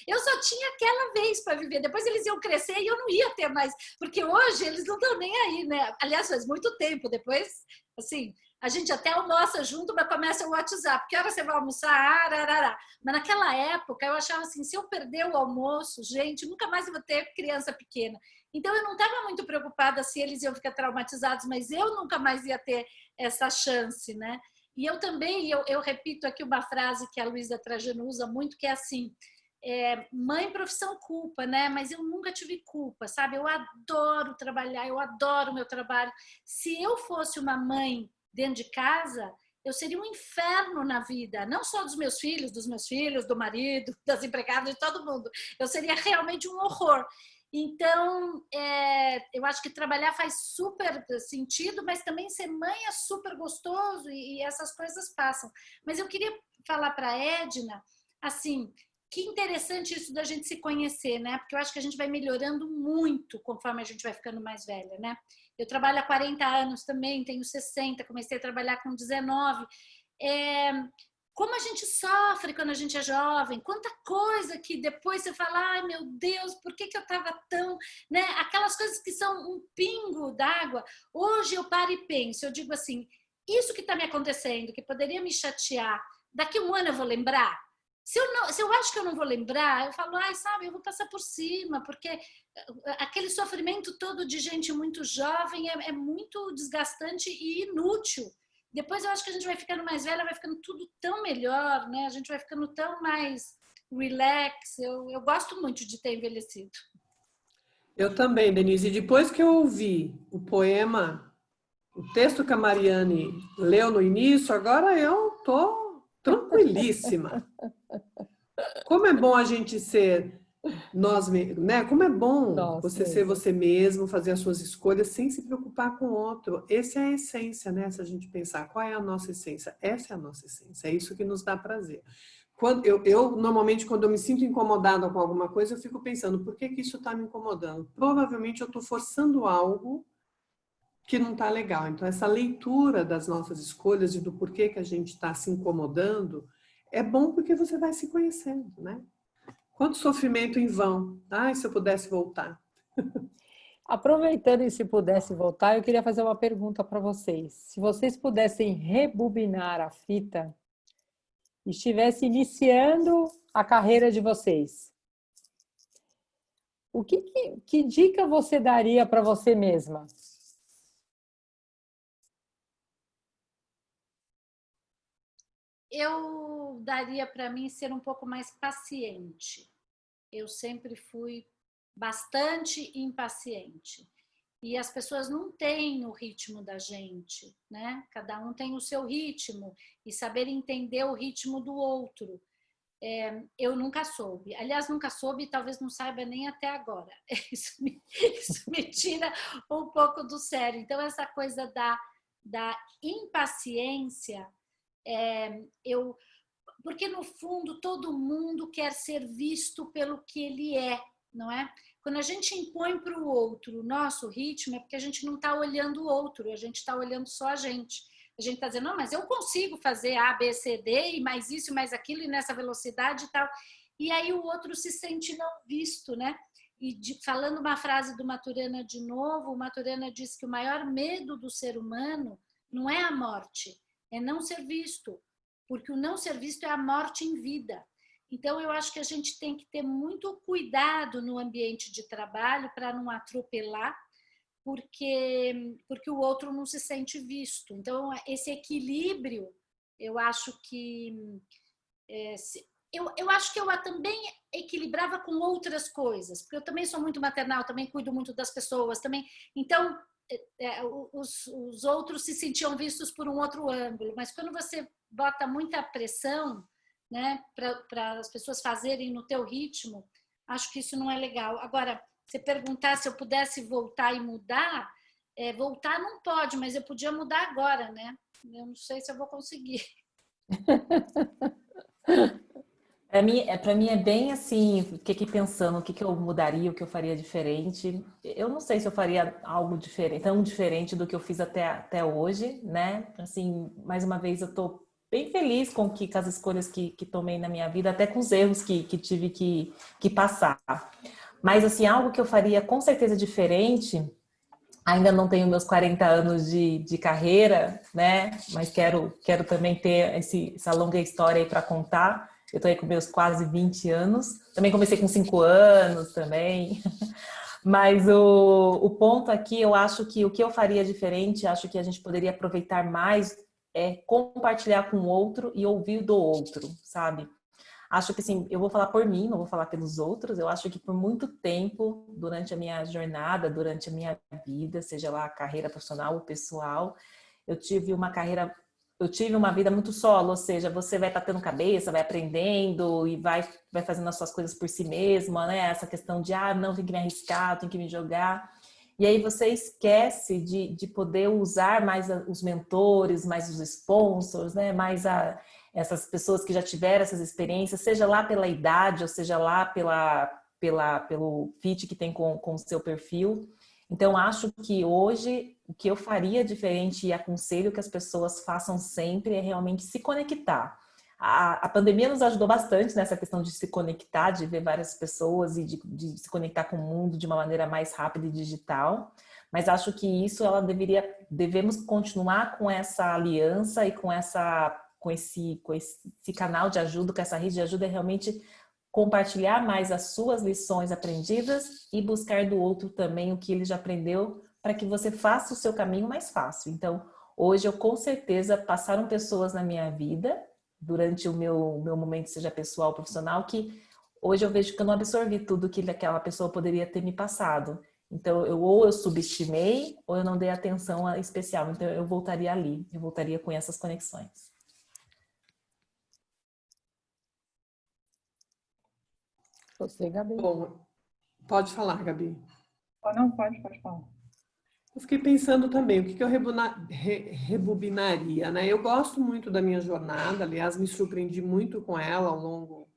Eu só tinha aquela vez para viver, depois eles iam crescer e eu não ia ter mais, porque hoje eles não estão nem aí, né? Aliás, faz muito tempo, depois, assim, a gente até almoça junto, mas começa o WhatsApp. Que hora você vai almoçar? Ararará. Mas naquela época eu achava assim, se eu perder o almoço, gente, nunca mais vou ter criança pequena. Então eu não estava muito preocupada se eles iam ficar traumatizados, mas eu nunca mais ia ter essa chance, né? E eu também, eu repito aqui uma frase que a Luísa Trajano usa muito, que é assim, mãe, profissão, culpa, né? Mas eu nunca tive culpa, sabe? Eu adoro trabalhar, eu adoro o meu trabalho. Se eu fosse uma mãe dentro de casa, eu seria um inferno na vida, não só dos meus filhos, do marido, das empregadas, de todo mundo. Eu seria realmente um horror. Então, eu acho que trabalhar faz super sentido, mas também ser mãe é super gostoso e essas coisas passam. Mas eu queria falar para a Edna, assim, que interessante isso da gente se conhecer, né? Porque eu acho que a gente vai melhorando muito conforme a gente vai ficando mais velha, né? Eu trabalho há 40 anos também, tenho 60, comecei a trabalhar com 19. Como a gente sofre quando a gente é jovem, quanta coisa que depois você fala, ai meu Deus, por que eu estava tão... né? Aquelas coisas que são um pingo d'água. Hoje eu paro e penso, eu digo assim, isso que está me acontecendo, que poderia me chatear, daqui a um ano eu vou lembrar? Se eu acho que eu não vou lembrar, eu falo, ai, sabe, eu vou passar por cima, porque aquele sofrimento todo de gente muito jovem é muito desgastante e inútil. Depois eu acho que a gente vai ficando mais velha, vai ficando tudo tão melhor, né? A gente vai ficando tão mais relax. Eu gosto muito de ter envelhecido. Eu também, Denise. E depois que eu ouvi o poema, o texto que a Mariane leu no início, agora eu tô tranquilíssima. Como é bom a gente ser nós mesmos, né? Como é bom você ser você mesmo, fazer as suas escolhas sem se preocupar com o outro. Essa é a essência, né? Se a gente pensar qual é a nossa essência, essa é a nossa essência, é isso que nos dá prazer. Normalmente, quando eu me sinto incomodada com alguma coisa, eu fico pensando, por que isso está me incomodando? Provavelmente eu estou forçando algo que não está legal. Então, essa leitura das nossas escolhas e do porquê que a gente está se incomodando é bom porque você vai se conhecendo, né? Quanto sofrimento em vão. Ai, se eu pudesse voltar. Aproveitando e se pudesse voltar, eu queria fazer uma pergunta para vocês. Se vocês pudessem rebobinar a fita e estivesse iniciando a carreira de vocês, que dica você daria para você mesma? Eu daria para mim ser um pouco mais paciente. Eu sempre fui bastante impaciente. E as pessoas não têm o ritmo da gente, né? Cada um tem o seu ritmo e saber entender o ritmo do outro. Eu nunca soube. Aliás, nunca soube e talvez não saiba nem até agora. Isso me tira um pouco do sério. Então, essa coisa da impaciência, porque no fundo todo mundo quer ser visto pelo que ele é, não é? Quando a gente impõe para o outro o nosso ritmo, é porque a gente não está olhando o outro, a gente está olhando só a gente. A gente está dizendo, não, mas eu consigo fazer A, B, C, D, e mais isso, e mais aquilo, e nessa velocidade e tal. E aí o outro se sente não visto, né? E falando uma frase do Maturana de novo, o Maturana diz que o maior medo do ser humano não é a morte, é não ser visto, porque o não ser visto é a morte em vida. Então, eu acho que a gente tem que ter muito cuidado no ambiente de trabalho para não atropelar, porque o outro não se sente visto. Então, esse equilíbrio, eu acho que... Eu acho que eu também equilibrava com outras coisas, porque eu também sou muito maternal, também cuido muito das pessoas, também. Então, os outros se sentiam vistos por um outro ângulo, mas quando você bota muita pressão, né, para as pessoas fazerem no teu ritmo, acho que isso não é legal. Agora, você perguntar se eu pudesse voltar e mudar, voltar não pode, mas eu podia mudar agora, né? Eu não sei se eu vou conseguir. Para mim é bem assim, fiquei pensando o que eu mudaria, o que eu faria diferente. Eu não sei se eu faria algo diferente, tão diferente do que eu fiz até hoje, né? Assim, mais uma vez eu tô bem feliz com as escolhas que tomei na minha vida, até com os erros que tive que passar. Mas assim, algo que eu faria com certeza diferente, ainda não tenho meus 40 anos de carreira, né? Mas quero também ter essa longa história aí para contar. Eu tô aí com meus quase 20 anos. Também comecei com 5 anos também. Mas o ponto aqui, eu acho que o que eu faria diferente, acho que a gente poderia aproveitar mais compartilhar com o outro e ouvir do outro, sabe? Acho que assim, eu vou falar por mim, não vou falar pelos outros. Eu acho que por muito tempo, durante a minha jornada, durante a minha vida, seja lá carreira profissional ou pessoal, eu tive uma vida muito solo, ou seja, você vai batendo cabeça, vai aprendendo e vai fazendo as suas coisas por si mesma, né? Essa questão de, não, tem que me arriscar, tem que me jogar. E aí você esquece de poder usar mais os mentores, mais os sponsors, né? Mais essas pessoas que já tiveram essas experiências, seja lá pela idade, ou seja lá pelo fit que tem com o seu perfil. Então, acho que hoje o que eu faria diferente e aconselho que as pessoas façam sempre é realmente se conectar. A pandemia nos ajudou bastante nessa questão de se conectar, de ver várias pessoas e de se conectar com o mundo de uma maneira mais rápida e digital. Mas acho que isso devemos continuar com essa aliança e com esse canal de ajuda, com essa rede de ajuda, é realmente compartilhar mais as suas lições aprendidas e buscar do outro também o que ele já aprendeu para que você faça o seu caminho mais fácil. Então, hoje eu com certeza passaram pessoas na minha vida durante o meu momento, seja pessoal ou profissional, que hoje eu vejo que eu não absorvi tudo que aquela pessoa poderia ter me passado. Então, ou eu subestimei ou eu não dei atenção especial. Então, eu voltaria ali, eu voltaria com essas conexões. Você, Gabi? Bom, pode falar, Gabi. Não, pode falar. Eu fiquei pensando também, o que eu rebobinaria, né? Eu gosto muito da minha jornada, aliás, me surpreendi muito com ela ao longo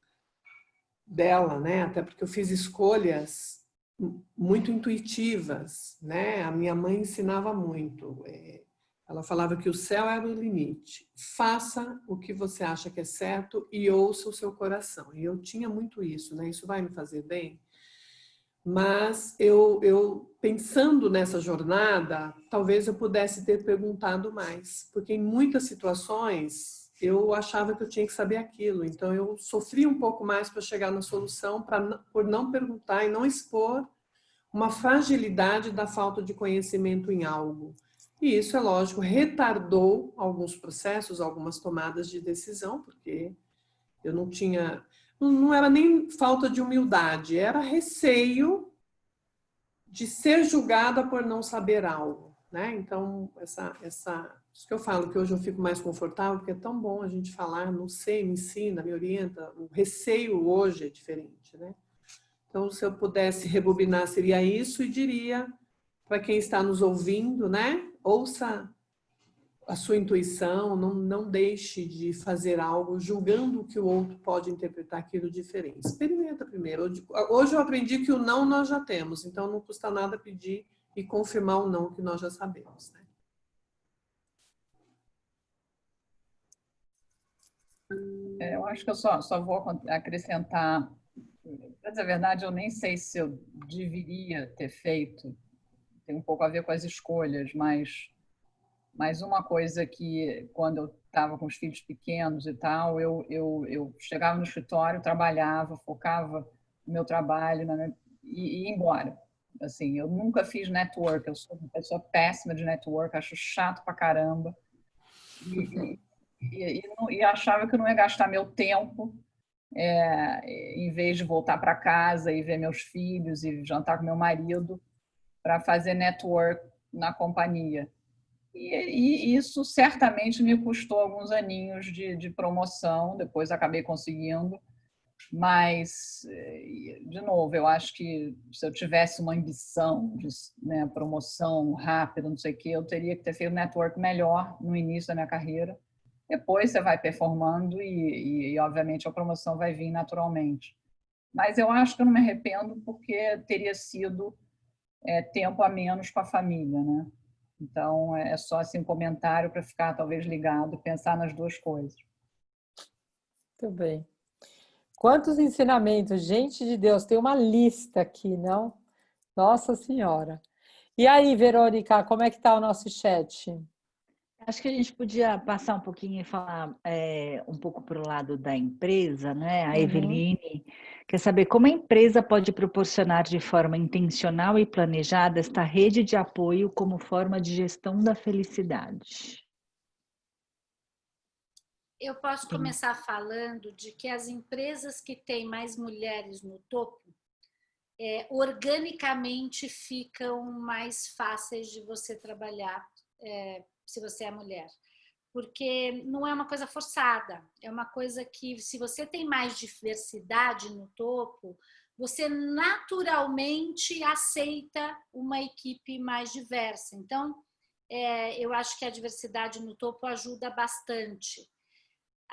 dela, né? Até porque eu fiz escolhas muito intuitivas, né? A minha mãe ensinava muito. Ela falava que o céu era o limite. Faça o que você acha que é certo e ouça o seu coração. E eu tinha muito isso, né? Isso vai me fazer bem? Mas eu pensando nessa jornada, talvez eu pudesse ter perguntado mais, porque em muitas situações eu achava que eu tinha que saber aquilo, então eu sofri um pouco mais para chegar na solução, por não perguntar e não expor uma fragilidade da falta de conhecimento em algo. E isso, é lógico, retardou alguns processos, algumas tomadas de decisão, porque eu não tinha... Não era nem falta de humildade, era receio de ser julgada por não saber algo, né? Então, isso que eu falo, que hoje eu fico mais confortável, porque é tão bom a gente falar, não sei, me ensina, me orienta. O receio hoje é diferente, né? Então, se eu pudesse rebobinar, seria isso, e diria para quem está nos ouvindo, né? Ouça a sua intuição, não deixe de fazer algo julgando que o outro pode interpretar aquilo diferente. Experimenta primeiro. Hoje eu aprendi que o não nós já temos, então não custa nada pedir e confirmar o não que nós já sabemos, né? Eu acho que eu só vou acrescentar. Para dizer a verdade, eu nem sei se eu deveria ter feito, tem um pouco a ver com as escolhas, mas uma coisa que, quando eu estava com os filhos pequenos e tal, eu chegava no escritório, trabalhava, focava no meu trabalho e ia embora. Assim, eu nunca fiz network, eu sou uma pessoa péssima de network, acho chato pra caramba. E achava que eu não ia gastar meu tempo em vez de voltar para casa e ver meus filhos e jantar com meu marido, para fazer network na companhia. E isso certamente me custou alguns aninhos de promoção, depois acabei conseguindo, mas, de novo, eu acho que se eu tivesse uma ambição de promoção rápida, não sei o quê, eu teria que ter feito network melhor no início da minha carreira. Depois você vai performando e obviamente, a promoção vai vir naturalmente. Mas eu acho que eu não me arrependo porque teria sido tempo a menos com a família, né? Então, é só assim, um comentário para ficar talvez ligado, pensar nas duas coisas. Muito bem. Quantos ensinamentos, gente de Deus, tem uma lista aqui, não? Nossa Senhora. E aí, Verônica, como é que está o nosso chat? Acho que a gente podia passar um pouquinho e falar um pouco para o lado da empresa, né? A Eveline quer saber como a empresa pode proporcionar de forma intencional e planejada esta rede de apoio como forma de gestão da felicidade. Eu posso começar falando de que as empresas que têm mais mulheres no topo, organicamente ficam mais fáceis de você trabalhar, se você é mulher. Porque não é uma coisa forçada, é uma coisa que, se você tem mais diversidade no topo, você naturalmente aceita uma equipe mais diversa. Então, eu acho que a diversidade no topo ajuda bastante.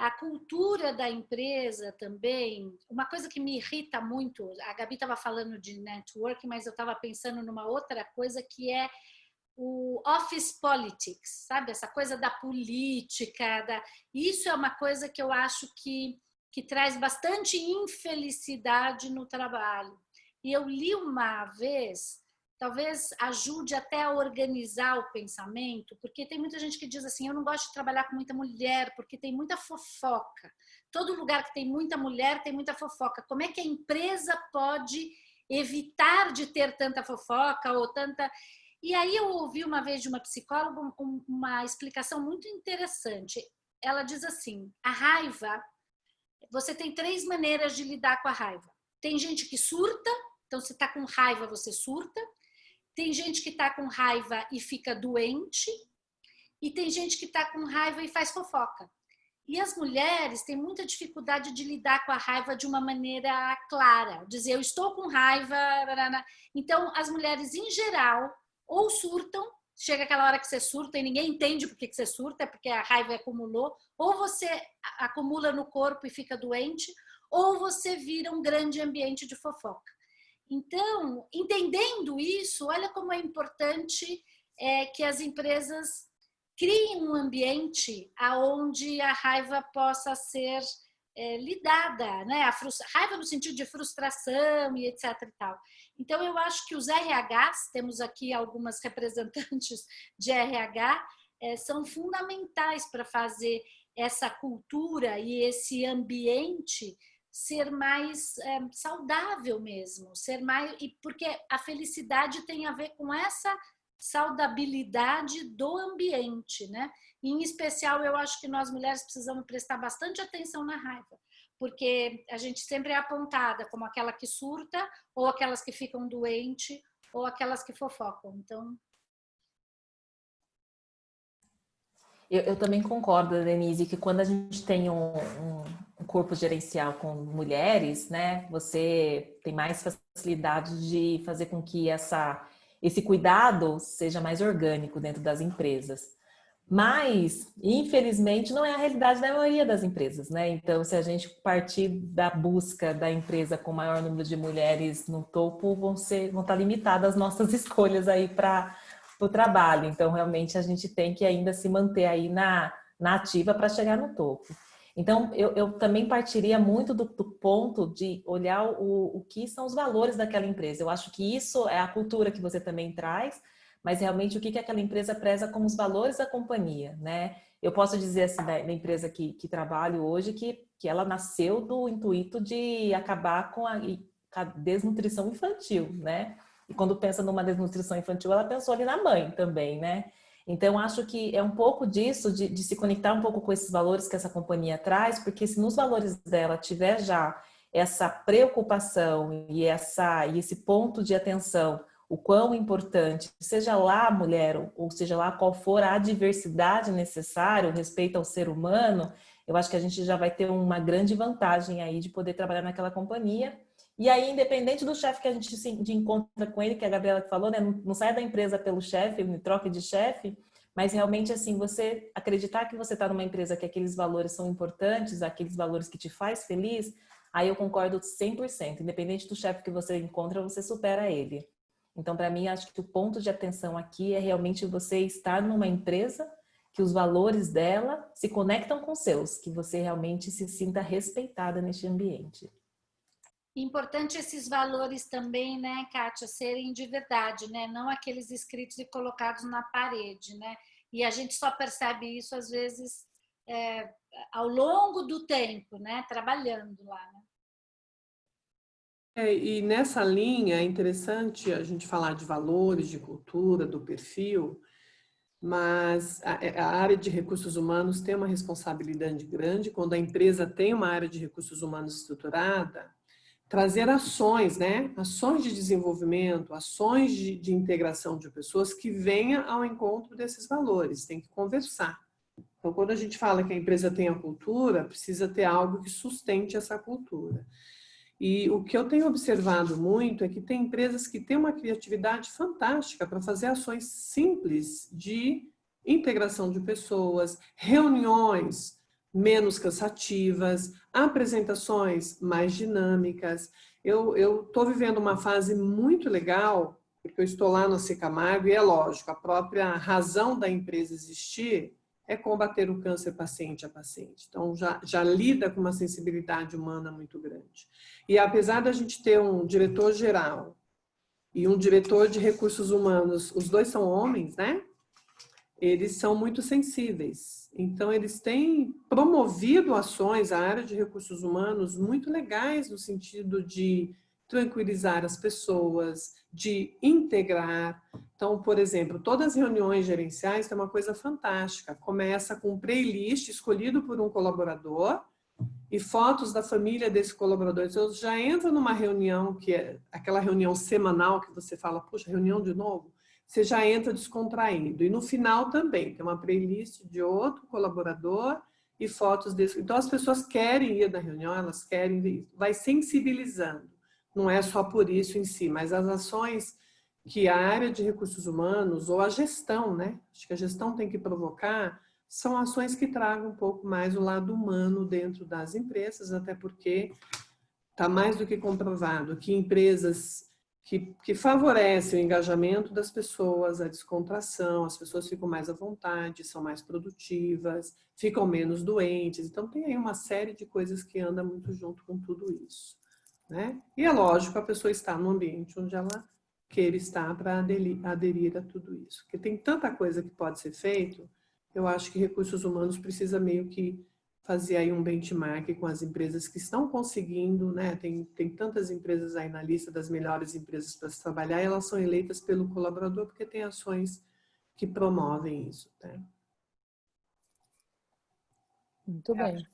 A cultura da empresa também, uma coisa que me irrita muito, a Gabi estava falando de network, mas eu estava pensando numa outra coisa que é o office politics, sabe? Essa coisa da política, isso é uma coisa que eu acho que traz bastante infelicidade no trabalho. E eu li uma vez, talvez ajude até a organizar o pensamento, porque tem muita gente que diz assim, eu não gosto de trabalhar com muita mulher, porque tem muita fofoca. Todo lugar que tem muita mulher tem muita fofoca. Como é que a empresa pode evitar de ter tanta fofoca ou tanta... E aí eu ouvi uma vez de uma psicóloga uma explicação muito interessante. Ela diz assim, a raiva, você tem 3 maneiras de lidar com a raiva. Tem gente que surta, então se está com raiva você surta. Tem gente que está com raiva e fica doente. E tem gente que está com raiva e faz fofoca. E as mulheres têm muita dificuldade de lidar com a raiva de uma maneira clara. Dizer, eu estou com raiva. Então, as mulheres, em geral, ou surtam, chega aquela hora que você surta e ninguém entende por que você surta, é porque a raiva acumulou, ou você acumula no corpo e fica doente, ou você vira um grande ambiente de fofoca. Então, entendendo isso, olha como é importante que as empresas criem um ambiente onde a raiva possa ser lidada, né? Raiva no sentido de frustração e etc. e tal. Então, eu acho que os RHs, temos aqui algumas representantes de RH, são fundamentais para fazer essa cultura e esse ambiente ser mais saudável mesmo, porque a felicidade tem a ver com essa saudabilidade do ambiente, né? Em especial, eu acho que nós mulheres precisamos prestar bastante atenção na raiva, porque a gente sempre é apontada como aquela que surta, ou aquelas que ficam doentes, ou aquelas que fofocam. Então, eu também concordo, Denise, que quando a gente tem um corpo gerencial com mulheres, né, você tem mais facilidade de fazer com que esse cuidado seja mais orgânico dentro das empresas. Mas, infelizmente, não é a realidade da maioria das empresas, né? Então, se a gente partir da busca da empresa com maior número de mulheres no topo, vão estar limitadas as nossas escolhas aí para o trabalho. Então, realmente, a gente tem que ainda se manter aí na ativa para chegar no topo. Então, eu também partiria muito do ponto de olhar o que são os valores daquela empresa. Eu acho que isso é a cultura que você também traz, mas realmente o que aquela empresa preza como os valores da companhia, né? Eu posso dizer assim, da empresa que trabalho hoje, que ela nasceu do intuito de acabar com a desnutrição infantil, né? E quando pensa numa desnutrição infantil, ela pensou ali na mãe também, né? Então, acho que é um pouco disso, de se conectar um pouco com esses valores que essa companhia traz, porque se nos valores dela tiver já essa preocupação e esse ponto de atenção, o quão importante, seja lá a mulher, ou seja lá qual for a diversidade necessária, o respeito ao ser humano, eu acho que a gente já vai ter uma grande vantagem aí de poder trabalhar naquela companhia. E aí, independente do chefe que a gente encontra com ele, que a Gabriela falou, né? Não sai da empresa pelo chefe, não troque de chefe, mas realmente, assim, você acreditar que você está numa empresa que aqueles valores são importantes, aqueles valores que te faz feliz, aí eu concordo 100%. Independente do chefe que você encontra, você supera ele. Então, para mim, acho que o ponto de atenção aqui é realmente você estar numa empresa que os valores dela se conectam com os seus, que você realmente se sinta respeitada neste ambiente. importante esses valores também, né, Kátia, serem de verdade, né? Não aqueles escritos e colocados na parede, né? E a gente só percebe isso, às vezes, ao longo do tempo, né? Trabalhando lá, né? E nessa linha é interessante a gente falar de valores, de cultura, do perfil, mas a área de recursos humanos tem uma responsabilidade grande quando a empresa tem uma área de recursos humanos estruturada, trazer ações, né? Ações de desenvolvimento, ações de integração de pessoas que venham ao encontro desses valores, tem que conversar. Então, quando a gente fala que a empresa tem a cultura, precisa ter algo que sustente essa cultura. E o que eu tenho observado muito é que tem empresas que têm uma criatividade fantástica para fazer ações simples de integração de pessoas, reuniões menos cansativas, apresentações mais dinâmicas. Eu estou vivendo uma fase muito legal, porque eu estou lá no Camargo e é lógico, a própria razão da empresa existir é combater o câncer paciente a paciente. Então, já lida com uma sensibilidade humana muito grande. E apesar da gente ter um diretor-geral e um diretor de recursos humanos, os dois são homens, né? Eles são muito sensíveis. Então, eles têm promovido ações, a área de recursos humanos, muito legais no sentido de tranquilizar as pessoas, de integrar. Então, por exemplo, todas as reuniões gerenciais têm uma coisa fantástica. Começa com um playlist escolhido por um colaborador e fotos da família desse colaborador. Então, já entra numa reunião, que é aquela reunião semanal que você fala, puxa, reunião de novo? Você já entra descontraindo. E no final também, tem uma playlist de outro colaborador e fotos desse. Então, as pessoas querem ir na reunião, elas querem ir, vai sensibilizando. Não é só por isso em si, mas as ações que a área de recursos humanos, ou a gestão, né? Acho que a gestão tem que provocar, são ações que tragam um pouco mais o lado humano dentro das empresas, até porque está mais do que comprovado que empresas que favorecem o engajamento das pessoas, a descontração, as pessoas ficam mais à vontade, são mais produtivas, ficam menos doentes. Então, tem aí uma série de coisas que andam muito junto com tudo isso, né? E é lógico, a pessoa está no ambiente onde ela queira estar para aderir a tudo isso. Porque tem tanta coisa que pode ser feito, eu acho que recursos humanos precisa meio que fazer aí um benchmark com as empresas que estão conseguindo, né? Tem tantas empresas aí na lista das melhores empresas para se trabalhar e elas são eleitas pelo colaborador porque tem ações que promovem isso, né? Muito bem.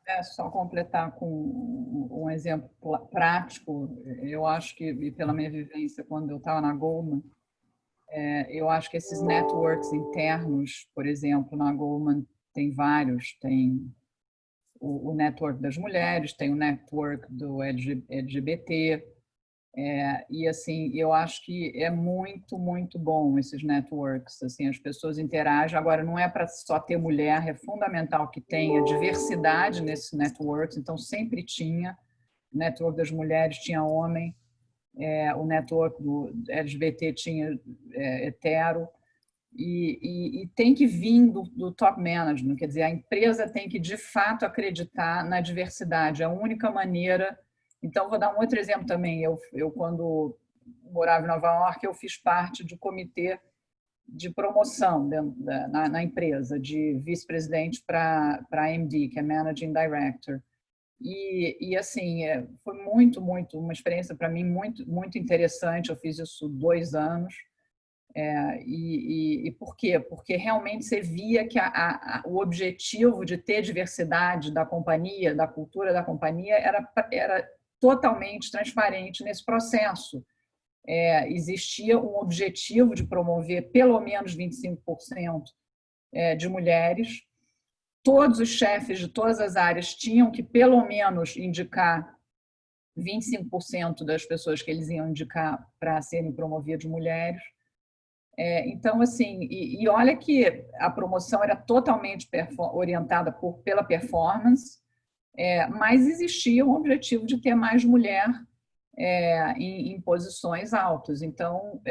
É só completar com um exemplo prático. Eu acho que, e pela minha vivência quando eu estava na Goldman, eu acho que esses networks internos, por exemplo, na Goldman tem vários, tem o network das mulheres, tem o network do LGBT, e assim, eu acho que é muito, muito bom esses networks, assim, as pessoas interagem. Agora, não é para só ter mulher, é fundamental que tenha diversidade nesses networks, então sempre tinha, o network das mulheres tinha homem, o network do LGBT tinha hetero, e tem que vir do top management, quer dizer, a empresa tem que, de fato, acreditar na diversidade, é a única maneira. Então, vou dar um outro exemplo também. Eu quando morava em Nova York, eu fiz parte do comitê de promoção na empresa, de vice-presidente para MD, que é Managing Director. E assim, foi uma experiência para mim muito, muito interessante. Eu fiz isso 2 anos. E por quê? Porque realmente você via que o objetivo de ter diversidade da companhia, da cultura da companhia, era totalmente transparente nesse processo. Existia um objetivo de promover pelo menos 25% de mulheres. Todos os chefes de todas as áreas tinham que pelo menos indicar 25% das pessoas que eles iam indicar para serem promovidas mulheres. Então, assim, e olha que a promoção era totalmente orientada pela performance, mas existia um objetivo de ter mais mulher em posições altas. Então,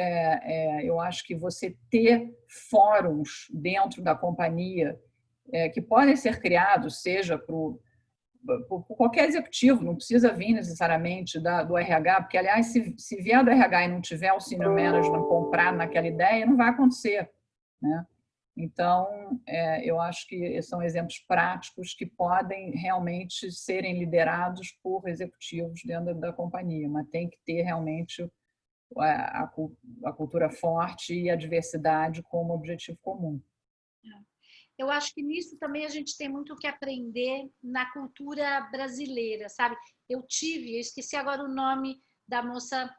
eu acho que você ter fóruns dentro da companhia que podem ser criados, seja por qualquer executivo, não precisa vir necessariamente do RH, porque, aliás, se vier do RH e não tiver o senior management comprado naquela ideia, não vai acontecer, né? Então, eu acho que são exemplos práticos que podem realmente serem liderados por executivos dentro da companhia, mas tem que ter realmente a cultura forte e a diversidade como objetivo comum. eu acho que nisso também a gente tem muito o que aprender na cultura brasileira, sabe? Eu esqueci agora o nome da moça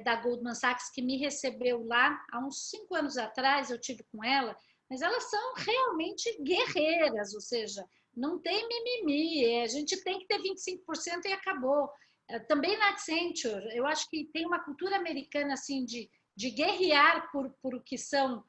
da Goldman Sachs que me recebeu lá há uns 5 anos atrás, eu tive com ela, mas elas são realmente guerreiras, ou seja, não tem mimimi, a gente tem que ter 25% e acabou. Também na Accenture, eu acho que tem uma cultura americana assim de guerrear por o que são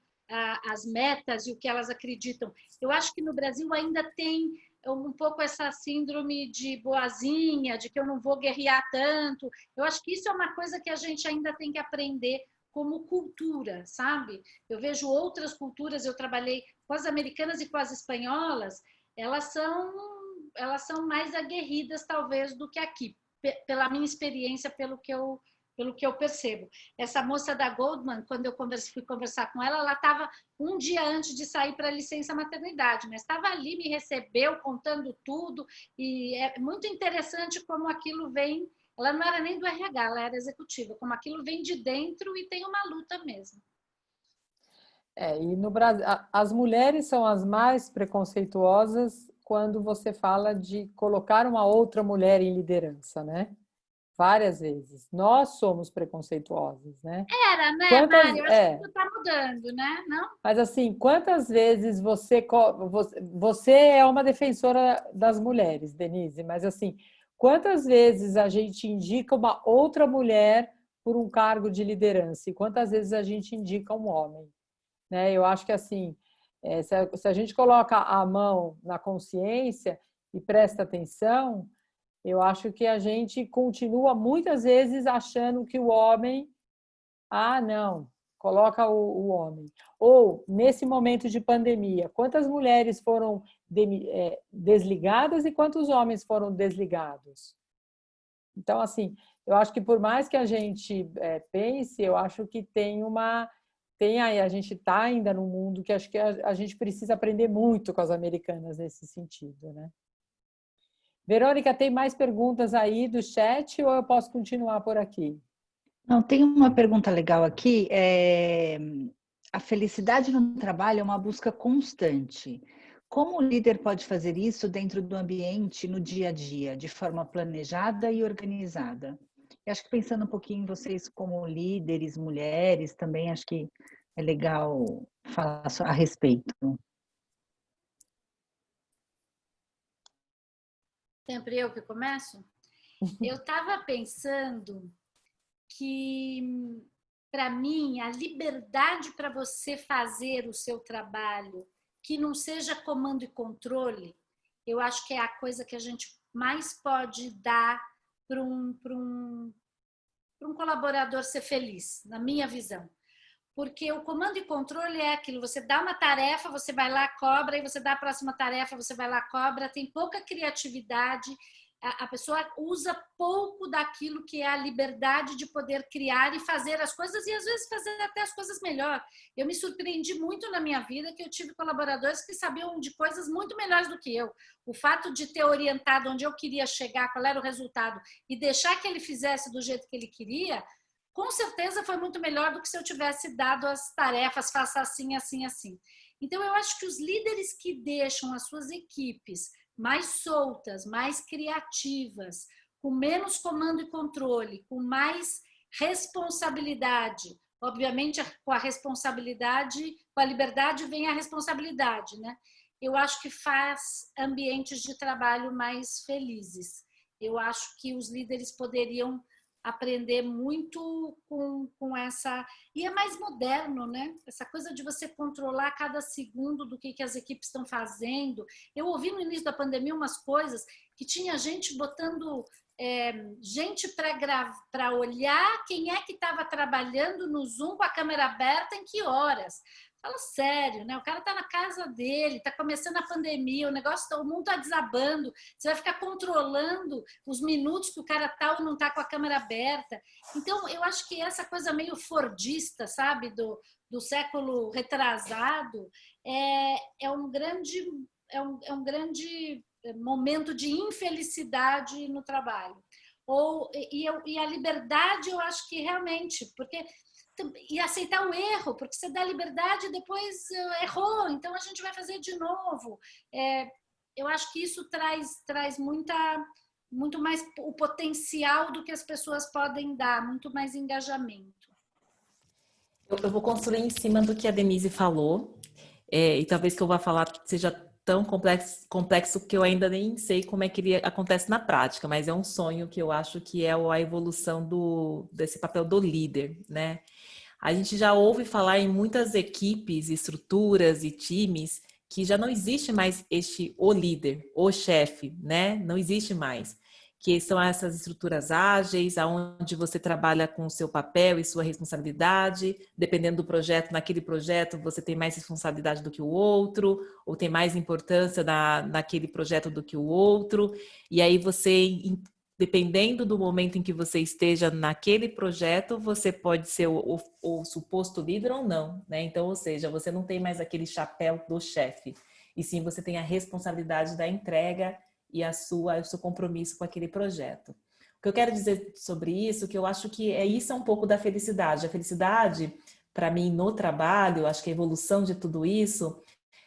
as metas e o que elas acreditam. Eu acho que no Brasil ainda tem um pouco essa síndrome de boazinha, de que eu não vou guerrear tanto. Eu acho que isso é uma coisa que a gente ainda tem que aprender como cultura, sabe? Eu vejo outras culturas, eu trabalhei com as americanas e com as espanholas, elas são mais aguerridas talvez do que aqui, pela minha experiência, pelo que eu percebo. Essa moça da Goldman, quando eu fui conversar com ela, ela estava um dia antes de sair para a licença maternidade, mas estava ali, me recebeu, contando tudo, e é muito interessante como aquilo vem, ela não era nem do RH, ela era executiva, como aquilo vem de dentro e tem uma luta mesmo. E no Brasil, as mulheres são as mais preconceituosas quando você fala de colocar uma outra mulher em liderança, né? Várias vezes. Nós somos preconceituosos, né? Era, né, Mari? Eu acho que isso está mudando, né? Não? Mas assim, quantas vezes você é uma defensora das mulheres, Denise, mas assim, quantas vezes a gente indica uma outra mulher por um cargo de liderança e quantas vezes a gente indica um homem, né? Eu acho que assim, se a gente coloca a mão na consciência e presta atenção, eu acho que a gente continua muitas vezes achando que o homem, não, coloca o homem. Ou, nesse momento de pandemia, quantas mulheres foram desligadas e quantos homens foram desligados? Então, assim, eu acho que por mais que a gente pense, eu acho que tem aí, a gente está ainda num mundo que acho que a gente precisa aprender muito com as americanas nesse sentido, né? Verônica, tem mais perguntas aí do chat ou eu posso continuar por aqui? Não, tem uma pergunta legal aqui. A felicidade no trabalho é uma busca constante. Como o líder pode fazer isso dentro do ambiente, no dia a dia, de forma planejada e organizada? Eu acho que pensando um pouquinho em vocês como líderes, mulheres, também acho que é legal falar a respeito. Sempre eu que começo? Eu estava pensando que, para mim, a liberdade para você fazer o seu trabalho, que não seja comando e controle, eu acho que é a coisa que a gente mais pode dar para um colaborador ser feliz, na minha visão. Porque o comando e controle é aquilo, você dá uma tarefa, você vai lá, cobra, e você dá a próxima tarefa, você vai lá, cobra, tem pouca criatividade, a pessoa usa pouco daquilo que é a liberdade de poder criar e fazer as coisas, e às vezes fazer até as coisas melhor. Eu me surpreendi muito na minha vida que eu tive colaboradores que sabiam de coisas muito melhores do que eu. O fato de ter orientado onde eu queria chegar, qual era o resultado, e deixar que ele fizesse do jeito que ele queria, com certeza foi muito melhor do que se eu tivesse dado as tarefas, faça assim, assim, assim. Então, eu acho que os líderes que deixam as suas equipes mais soltas, mais criativas, com menos comando e controle, com mais responsabilidade, obviamente com a responsabilidade, com a liberdade vem a responsabilidade, né? Eu acho que faz ambientes de trabalho mais felizes. Eu acho que os líderes poderiam aprender muito com essa... E é mais moderno, né? Essa coisa de você controlar cada segundo do que as equipes estão fazendo. Eu ouvi no início da pandemia umas coisas que tinha gente botando gente para olhar quem é que estava trabalhando no Zoom com a câmera aberta em que horas. Fala sério, né? O cara está na casa dele, está começando a pandemia, o mundo está desabando. Você vai ficar controlando os minutos que o cara está ou não está com a câmera aberta. Então, eu acho que essa coisa meio fordista, sabe, do século retrasado, é um grande momento de infelicidade no trabalho. E a liberdade, eu acho que realmente, porque e aceitar o erro, porque você dá liberdade e depois errou, então a gente vai fazer de novo. Eu acho que isso traz muito mais o potencial do que as pessoas podem dar, muito mais engajamento. Eu vou construir em cima do que a Denise falou, e talvez que eu vá falar seja tão complexo que eu ainda nem sei como é que ele acontece na prática, mas é um sonho que eu acho que é a evolução desse papel do líder, né? A gente já ouve falar em muitas equipes, estruturas e times que já não existe mais o líder, o chefe, né? Não existe mais. Que são essas estruturas ágeis, onde você trabalha com o seu papel e sua responsabilidade. Dependendo do projeto, naquele projeto você tem mais responsabilidade do que o outro, ou tem mais importância naquele projeto do que o outro. E aí você, dependendo do momento em que você esteja naquele projeto, você pode ser o suposto líder ou não, né? Então, ou seja, você não tem mais aquele chapéu do chefe, e sim você tem a responsabilidade da entrega e o seu compromisso com aquele projeto. O que eu quero dizer sobre isso, que eu acho que isso é um pouco da felicidade. A felicidade, para mim, no trabalho, acho que a evolução de tudo isso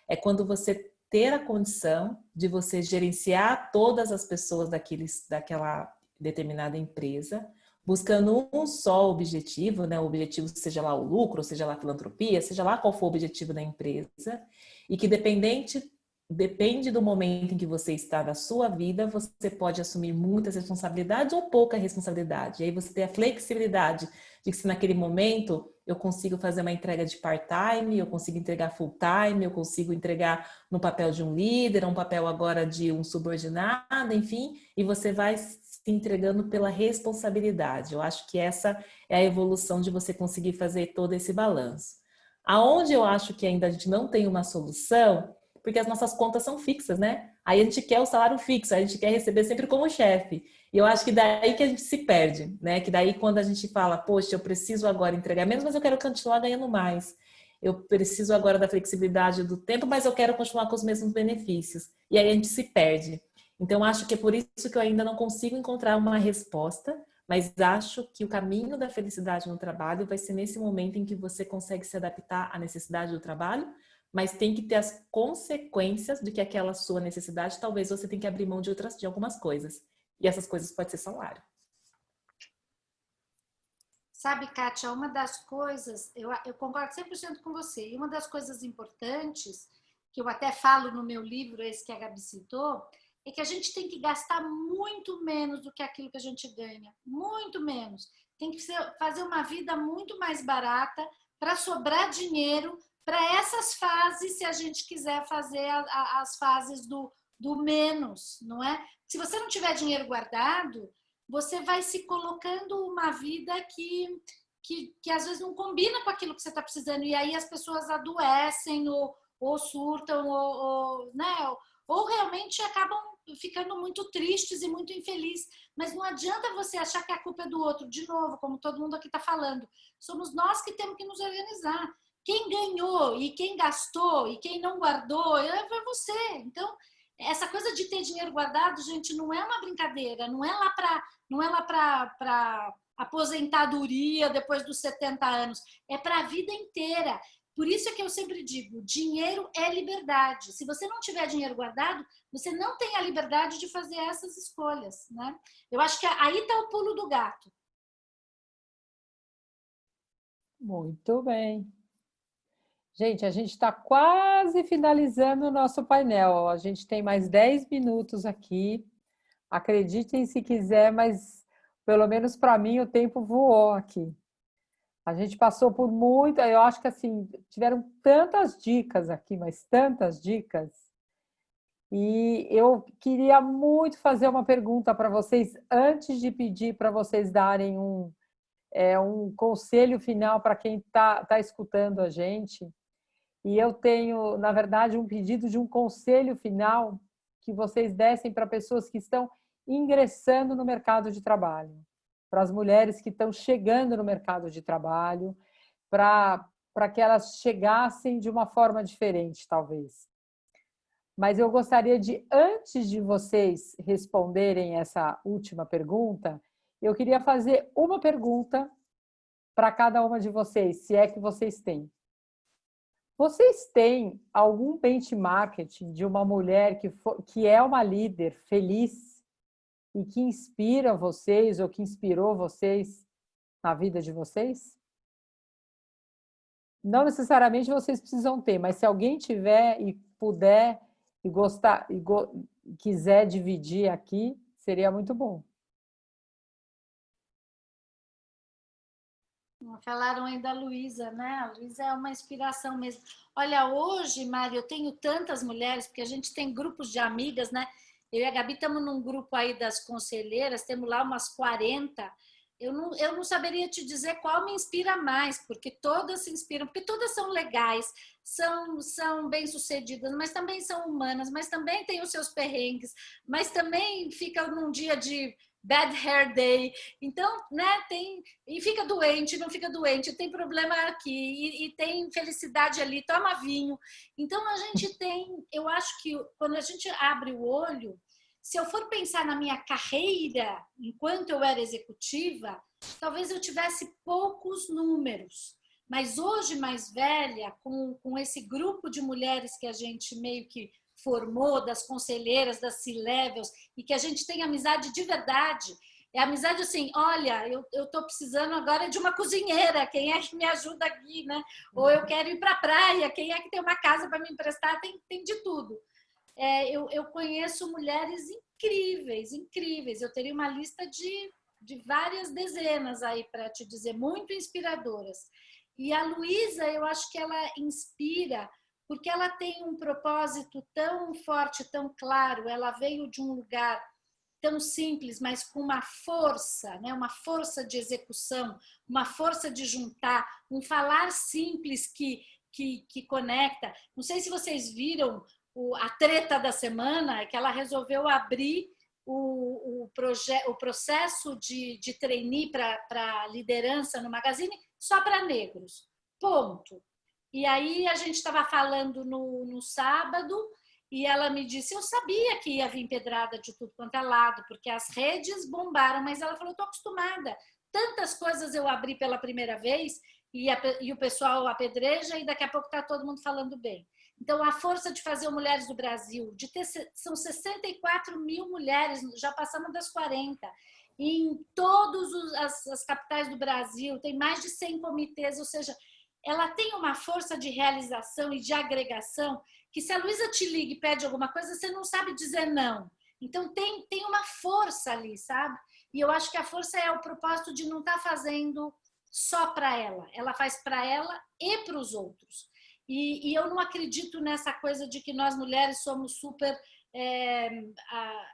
é quando você ter a condição de você gerenciar todas as pessoas daquela determinada empresa, buscando um só objetivo, né? O objetivo seja lá o lucro, seja lá a filantropia, seja lá qual for o objetivo da empresa, e que depende do momento em que você está na sua vida, você pode assumir muitas responsabilidades ou pouca responsabilidade. E aí você tem a flexibilidade de que se naquele momento eu consigo fazer uma entrega de part-time, eu consigo entregar full-time, eu consigo entregar no papel de um líder, um papel agora de um subordinado, enfim, e você vai se entregando pela responsabilidade. Eu acho que essa é a evolução de você conseguir fazer todo esse balanço. Aonde eu acho que ainda a gente não tem uma solução, porque as nossas contas são fixas, né? Aí a gente quer o salário fixo, a gente quer receber sempre como chefe. E eu acho que daí que a gente se perde, né? Que daí quando a gente fala, poxa, eu preciso agora entregar menos, mas eu quero continuar ganhando mais. Eu preciso agora da flexibilidade do tempo, mas eu quero continuar com os mesmos benefícios. E aí a gente se perde. Então, acho que é por isso que eu ainda não consigo encontrar uma resposta, mas acho que o caminho da felicidade no trabalho vai ser nesse momento em que você consegue se adaptar à necessidade do trabalho, mas tem que ter as consequências de que aquela sua necessidade, talvez você tenha que abrir mão de algumas coisas. E essas coisas pode ser salário. Sabe, Kátia, uma das coisas, eu concordo 100% com você, e uma das coisas importantes, que eu até falo no meu livro, esse que a Gabi citou, é que a gente tem que gastar muito menos do que aquilo que a gente ganha. Muito menos. Tem que fazer uma vida muito mais barata para sobrar dinheiro para essas fases, se a gente quiser fazer as fases do menos, não é? Se você não tiver dinheiro guardado, você vai se colocando uma vida que às vezes não combina com aquilo que você está precisando, e aí as pessoas adoecem ou surtam, né? Ou realmente acabam ficando muito tristes e muito infelizes. Mas não adianta você achar que a culpa é do outro. De novo, como todo mundo aqui está falando, somos nós que temos que nos organizar. Quem ganhou e quem gastou e quem não guardou foi você. Então, essa coisa de ter dinheiro guardado, gente, não é uma brincadeira, não é lá para aposentadoria depois dos 70 anos, é para a vida inteira. Por isso é que eu sempre digo, dinheiro é liberdade. Se você não tiver dinheiro guardado, você não tem a liberdade de fazer essas escolhas, né? Eu acho que aí está o pulo do gato. Muito bem. Gente, a gente está quase finalizando o nosso painel. A gente tem mais 10 minutos aqui. Acreditem se quiser, mas pelo menos para mim o tempo voou aqui. A gente passou por muito, eu acho que assim, tiveram tantas dicas aqui, mas tantas dicas. E eu queria muito fazer uma pergunta para vocês, antes de pedir para vocês darem um conselho final para quem está escutando a gente. E eu tenho, na verdade, um pedido de um conselho final que vocês dessem para pessoas que estão ingressando no mercado de trabalho, para as mulheres que estão chegando no mercado de trabalho, para que elas chegassem de uma forma diferente, talvez. Mas eu gostaria de, antes de vocês responderem essa última pergunta, eu queria fazer uma pergunta para cada uma de vocês, se é que vocês têm. Vocês têm algum benchmark de uma mulher que é uma líder feliz e que inspira vocês ou que inspirou vocês na vida de vocês? Não necessariamente vocês precisam ter, mas se alguém tiver e puder e gostar e quiser dividir aqui, seria muito bom. Falaram aí da Luísa, né? A Luísa é uma inspiração mesmo. Olha, hoje, Mari, eu tenho tantas mulheres, porque a gente tem grupos de amigas, né? Eu e a Gabi estamos num grupo aí das conselheiras, temos lá umas 40. Eu não saberia te dizer qual me inspira mais, porque todas se inspiram, porque todas são legais, são bem-sucedidas, mas também são humanas, mas também têm os seus perrengues, mas também ficam num dia de bad hair day, então, né, e fica doente, não fica doente, tem problema aqui, e tem felicidade ali, toma vinho. Então, a gente tem, eu acho que quando a gente abre o olho, se eu for pensar na minha carreira, enquanto eu era executiva, talvez eu tivesse poucos números, mas hoje, mais velha, com esse grupo de mulheres que a gente meio que formou, das conselheiras, das C-Levels, e que a gente tem amizade de verdade. É amizade assim, olha, eu estou precisando agora de uma cozinheira, quem é que me ajuda aqui, né? Ou eu quero ir para a praia, quem é que tem uma casa para me emprestar? Tem de tudo. Eu conheço mulheres incríveis, incríveis. Eu teria uma lista de várias dezenas aí para te dizer, muito inspiradoras. E a Luísa, eu acho que ela inspira porque ela tem um propósito tão forte, tão claro, ela veio de um lugar tão simples, mas com uma força, né? Uma força de execução, uma força de juntar, um falar simples que conecta. Não sei se vocês viram a treta da semana, que ela resolveu abrir o processo de trainee para liderança no Magazine só para negros. Ponto. E aí a gente estava falando no sábado e ela me disse, eu sabia que ia vir pedrada de tudo quanto é lado, porque as redes bombaram, mas ela falou, estou acostumada. Tantas coisas eu abri pela primeira vez e o pessoal apedreja e daqui a pouco está todo mundo falando bem. Então, a força de fazer o Mulheres do Brasil, são 64 mil mulheres, já passamos das 40, em todas as capitais do Brasil, tem mais de 100 comitês, ou seja, ela tem uma força de realização e de agregação que se a Luísa te liga e pede alguma coisa, você não sabe dizer não. Então, tem uma força ali, sabe? E eu acho que a força é o propósito de não estar fazendo só para ela. Ela faz para ela e para os outros. E eu não acredito nessa coisa de que nós mulheres somos super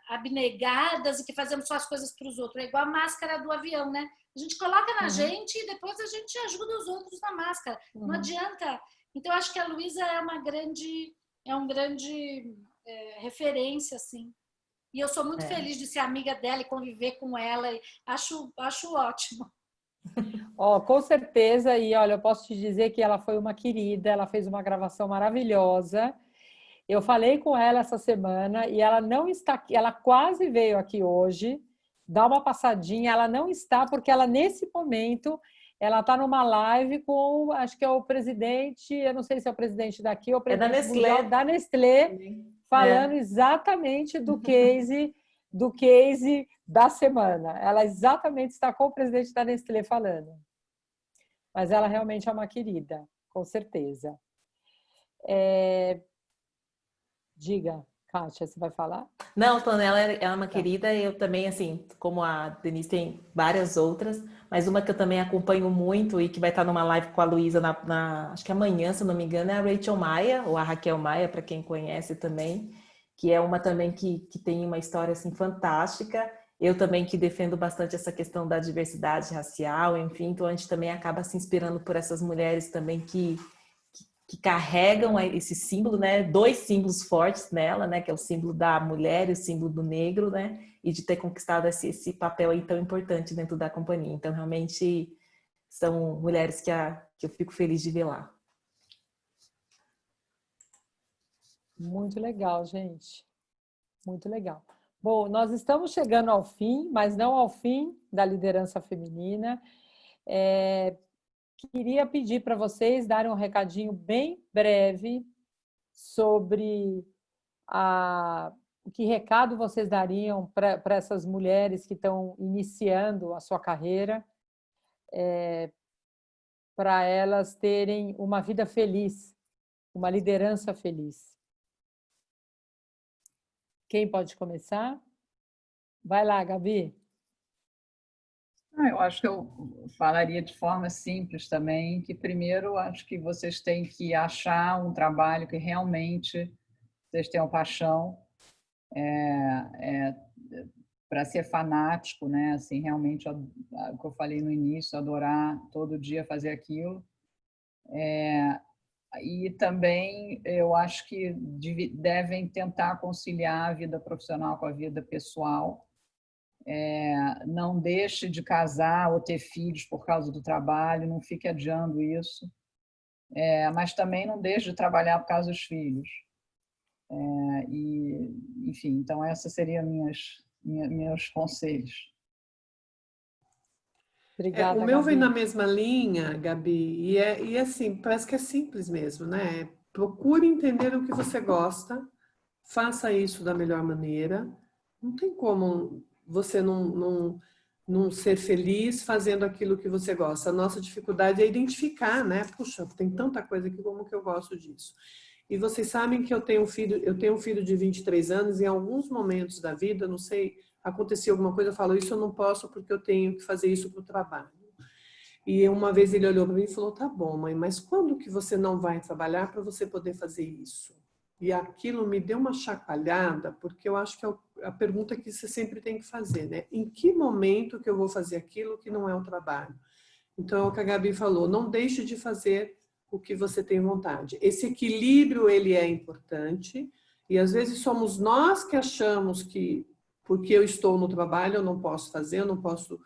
abnegadas e que fazemos só as coisas para os outros. É igual a máscara do avião, né? A gente coloca na gente e depois a gente ajuda os outros na máscara. Não adianta. Então, eu acho que a Luísa é um grande referência, assim. E eu sou muito feliz de ser amiga dela e conviver com ela. Acho ótimo. Com certeza, e olha, eu posso te dizer que ela foi uma querida, ela fez uma gravação maravilhosa. Eu falei com ela essa semana e ela não está aqui, ela quase veio aqui hoje, dá uma passadinha, ela não está porque ela nesse momento ela está numa live com, acho que é o presidente, eu não sei se é o presidente daqui ou o presidente da Nestlé. Da Nestlé, falando exatamente do case da semana. Ela exatamente está com o presidente da Nestlé falando. Mas ela realmente é uma querida, com certeza. Diga, Kátia, você vai falar? Não, Tânia, ela é uma querida, eu também, assim, como a Denise tem várias outras, mas uma que eu também acompanho muito e que vai estar numa live com a Luísa acho que amanhã, se não me engano, é a Rachel Maia, ou a Raquel Maia, para quem conhece também, que é uma também que tem uma história, assim, fantástica. Eu também que defendo bastante essa questão da diversidade racial, enfim, então a gente também acaba se inspirando por essas mulheres também que carregam esse símbolo, né? 2 símbolos fortes nela, né? Que é o símbolo da mulher e o símbolo do negro, né? E de ter conquistado esse papel aí tão importante dentro da companhia. Então, realmente, são mulheres que eu fico feliz de ver lá. Muito legal, gente. Muito legal. Bom, nós estamos chegando ao fim, mas não ao fim da liderança feminina. queria pedir para vocês darem um recadinho bem breve sobre que recado vocês dariam para essas mulheres que estão iniciando a sua carreira, para elas terem uma vida feliz, uma liderança feliz. Quem pode começar? Vai lá, Gabi. Eu acho que eu falaria de forma simples também, que primeiro acho que vocês têm que achar um trabalho que realmente vocês tenham paixão, para ser fanático, né? Assim, realmente, o que eu falei no início, adorar todo dia fazer aquilo. E também eu acho que devem tentar conciliar a vida profissional com a vida pessoal. Não deixe de casar ou ter filhos por causa do trabalho, não fique adiando isso. Mas também não deixe de trabalhar por causa dos filhos. Enfim, então esses seriam meus conselhos. Obrigada, o meu Gabi. vem na mesma linha, Gabi, e assim, parece que é simples mesmo, né? Procure entender o que você gosta, faça isso da melhor maneira. Não tem como você não ser feliz fazendo aquilo que você gosta. A nossa dificuldade é identificar, né? Puxa, tem tanta coisa aqui, como que eu gosto disso? E vocês sabem que eu tenho um filho de 23 anos e em alguns momentos da vida, não sei, aconteceu alguma coisa, eu falo, isso eu não posso porque eu tenho que fazer isso para o trabalho. E uma vez ele olhou para mim e falou, tá bom, mãe, mas quando que você não vai trabalhar para você poder fazer isso? E aquilo me deu uma chacoalhada, porque eu acho que é a pergunta que você sempre tem que fazer, né? Em que momento que eu vou fazer aquilo que não é o trabalho? Então, é o que a Gabi falou, não deixe de fazer o que você tem vontade. Esse equilíbrio, ele é importante, e às vezes somos nós que achamos que, porque eu estou no trabalho, eu não posso fazer, eu não posso,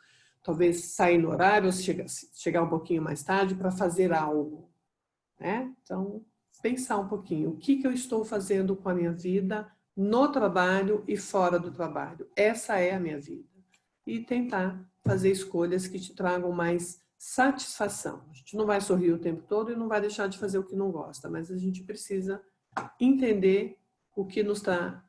talvez, sair no horário, ou chegar um pouquinho mais tarde para fazer algo, né? Então, pensar um pouquinho, o que eu estou fazendo com a minha vida no trabalho e fora do trabalho. Essa é a minha vida. E tentar fazer escolhas que te tragam mais satisfação. A gente não vai sorrir o tempo todo e não vai deixar de fazer o que não gosta, mas a gente precisa entender o que nos dá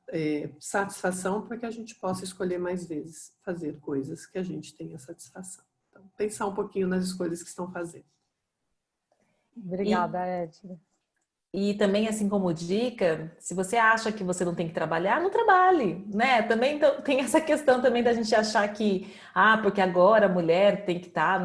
satisfação para que a gente possa escolher mais vezes fazer coisas que a gente tenha satisfação. Então, pensar um pouquinho nas escolhas que estão fazendo. Obrigada, Edna. E também, assim como dica, se você acha que você não tem que trabalhar, não trabalhe, né? Também tem essa questão também da gente achar que, porque agora a mulher tem que estar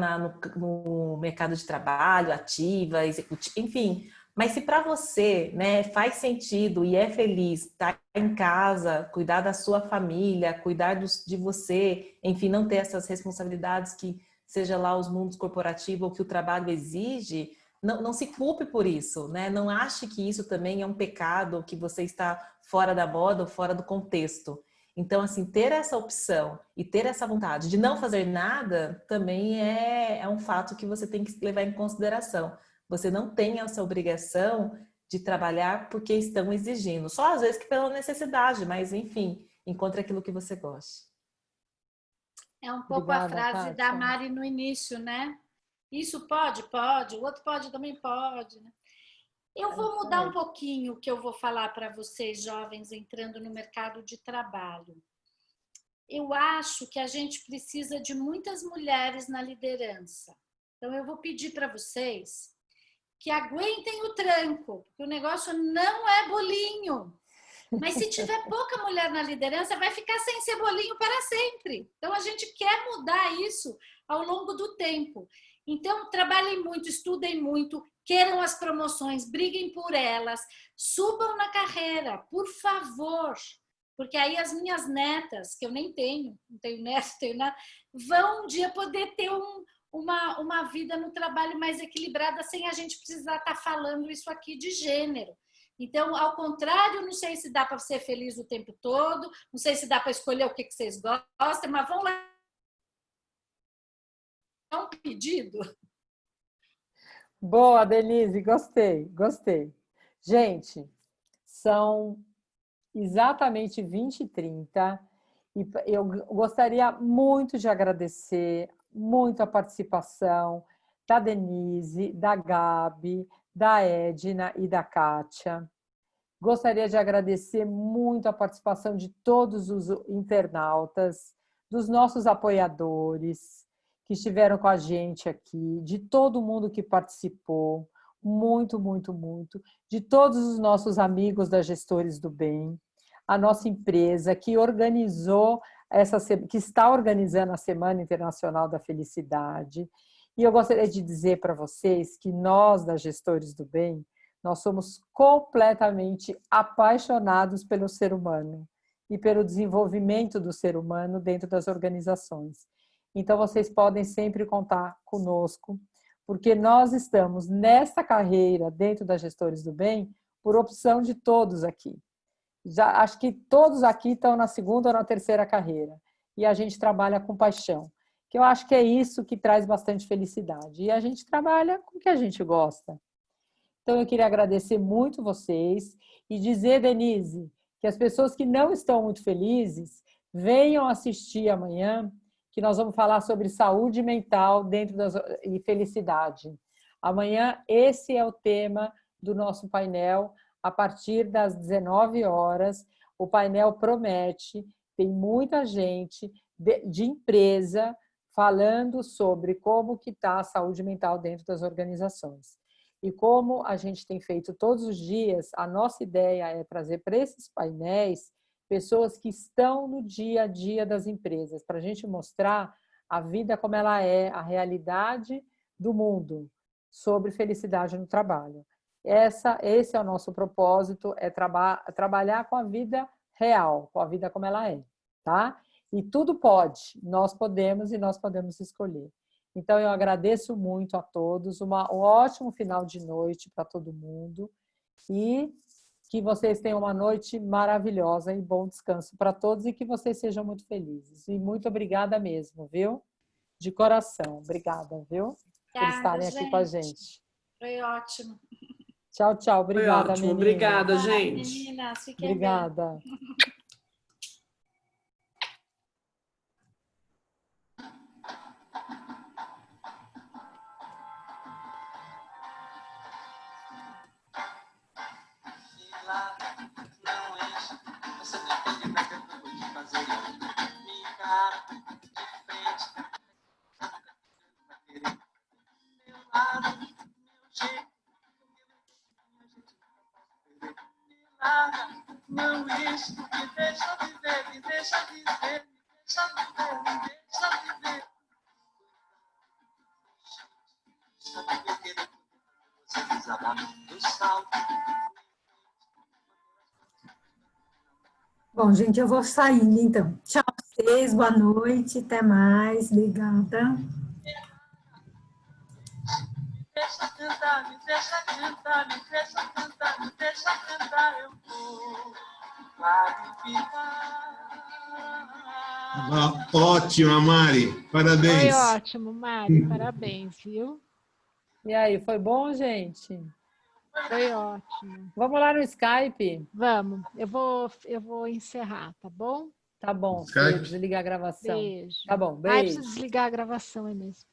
no mercado de trabalho, ativa, executiva, enfim. Mas se para você, né, faz sentido e é feliz estar em casa, cuidar da sua família, cuidar de você, enfim, não ter essas responsabilidades que seja lá os mundos corporativos ou que o trabalho exige, não se culpe por isso, né? Não ache que isso também é um pecado, que você está fora da moda ou fora do contexto. Então, assim, ter essa opção e ter essa vontade de não fazer nada também é um fato que você tem que levar em consideração. Você não tem essa obrigação de trabalhar porque estão exigindo. Só às vezes que pela necessidade, mas enfim, encontre aquilo que você goste. É um pouco a frase da Mari no início, né? Isso pode? Pode. O outro pode? Também pode. Né? Eu vou mudar um pouquinho o que eu vou falar para vocês, jovens, entrando no mercado de trabalho. Eu acho que a gente precisa de muitas mulheres na liderança. Então, eu vou pedir para vocês que aguentem o tranco, porque o negócio não é bolinho. Mas se tiver pouca mulher na liderança, vai ficar sem ser bolinho para sempre. Então, a gente quer mudar isso ao longo do tempo. Então, trabalhem muito, estudem muito, queiram as promoções, briguem por elas, subam na carreira, por favor. Porque aí as minhas netas, que eu nem tenho, não tenho neto, tenho nada, vão um dia poder ter uma vida no trabalho mais equilibrada sem a gente precisar estar falando isso aqui de gênero. Então, ao contrário, não sei se dá para ser feliz o tempo todo, não sei se dá para escolher o que vocês gostam, mas vão lá. É um pedido. Boa, Denise, gostei. Gente, são exatamente 20h30 e eu gostaria muito de agradecer muito a participação da Denise, da Gabi, da Edna e da Kátia. Gostaria de agradecer muito a participação de todos os internautas, dos nossos apoiadores que estiveram com a gente aqui, de todo mundo que participou, muito, muito, muito, de todos os nossos amigos da Gestores do Bem, a nossa empresa que organizou que está organizando a Semana Internacional da Felicidade. E eu gostaria de dizer para vocês que nós, da Gestores do Bem, nós somos completamente apaixonados pelo ser humano e pelo desenvolvimento do ser humano dentro das organizações. Então, vocês podem sempre contar conosco, porque nós estamos nessa carreira dentro das Gestores do Bem por opção de todos aqui. Já, acho que todos aqui estão na segunda ou na terceira carreira e a gente trabalha com paixão, que eu acho que é isso que traz bastante felicidade. E a gente trabalha com o que a gente gosta. Então, eu queria agradecer muito vocês e dizer, Denise, que as pessoas que não estão muito felizes venham assistir amanhã, que nós vamos falar sobre saúde mental e felicidade. Amanhã, esse é o tema do nosso painel, a partir das 19 horas. O painel promete, tem muita gente de empresa falando sobre como que está a saúde mental dentro das organizações. E como a gente tem feito todos os dias, a nossa ideia é trazer para esses painéis pessoas que estão no dia a dia das empresas, para a gente mostrar a vida como ela é, a realidade do mundo sobre felicidade no trabalho. Esse é o nosso propósito, é trabalhar com a vida real, com a vida como ela é, tá? E tudo pode, nós podemos e nós podemos escolher. Então, eu agradeço muito a todos, um ótimo final de noite para todo mundo e que vocês tenham uma noite maravilhosa e bom descanso para todos e que vocês sejam muito felizes. E muito obrigada mesmo, viu? De coração. Obrigada, viu? Por estarem aqui com a gente. Foi ótimo. Tchau, tchau. Obrigada, foi ótimo. meninas. Obrigada, gente. Meninas, fiquem Obrigada. bem. Não isso, me deixa viver, me deixa viver, me deixa viver, me deixa viver. Você desabafa do salto. Bom, gente, eu vou saindo, então. Tchau a vocês, boa noite, até mais, obrigada. Deixa cantar, me deixa cantar, me deixa cantar, me deixa cantar, eu vou clarificar. Ótima, Mari, parabéns. Foi ótimo, Mari, parabéns, viu? E aí, foi bom, gente? Foi ótimo. Vamos lá no Skype? Vamos, eu vou encerrar, tá bom? Tá bom, Skype. desligar a gravação. Beijo. Tá bom, Ai, beijo. preciso desligar a gravação, é mesmo.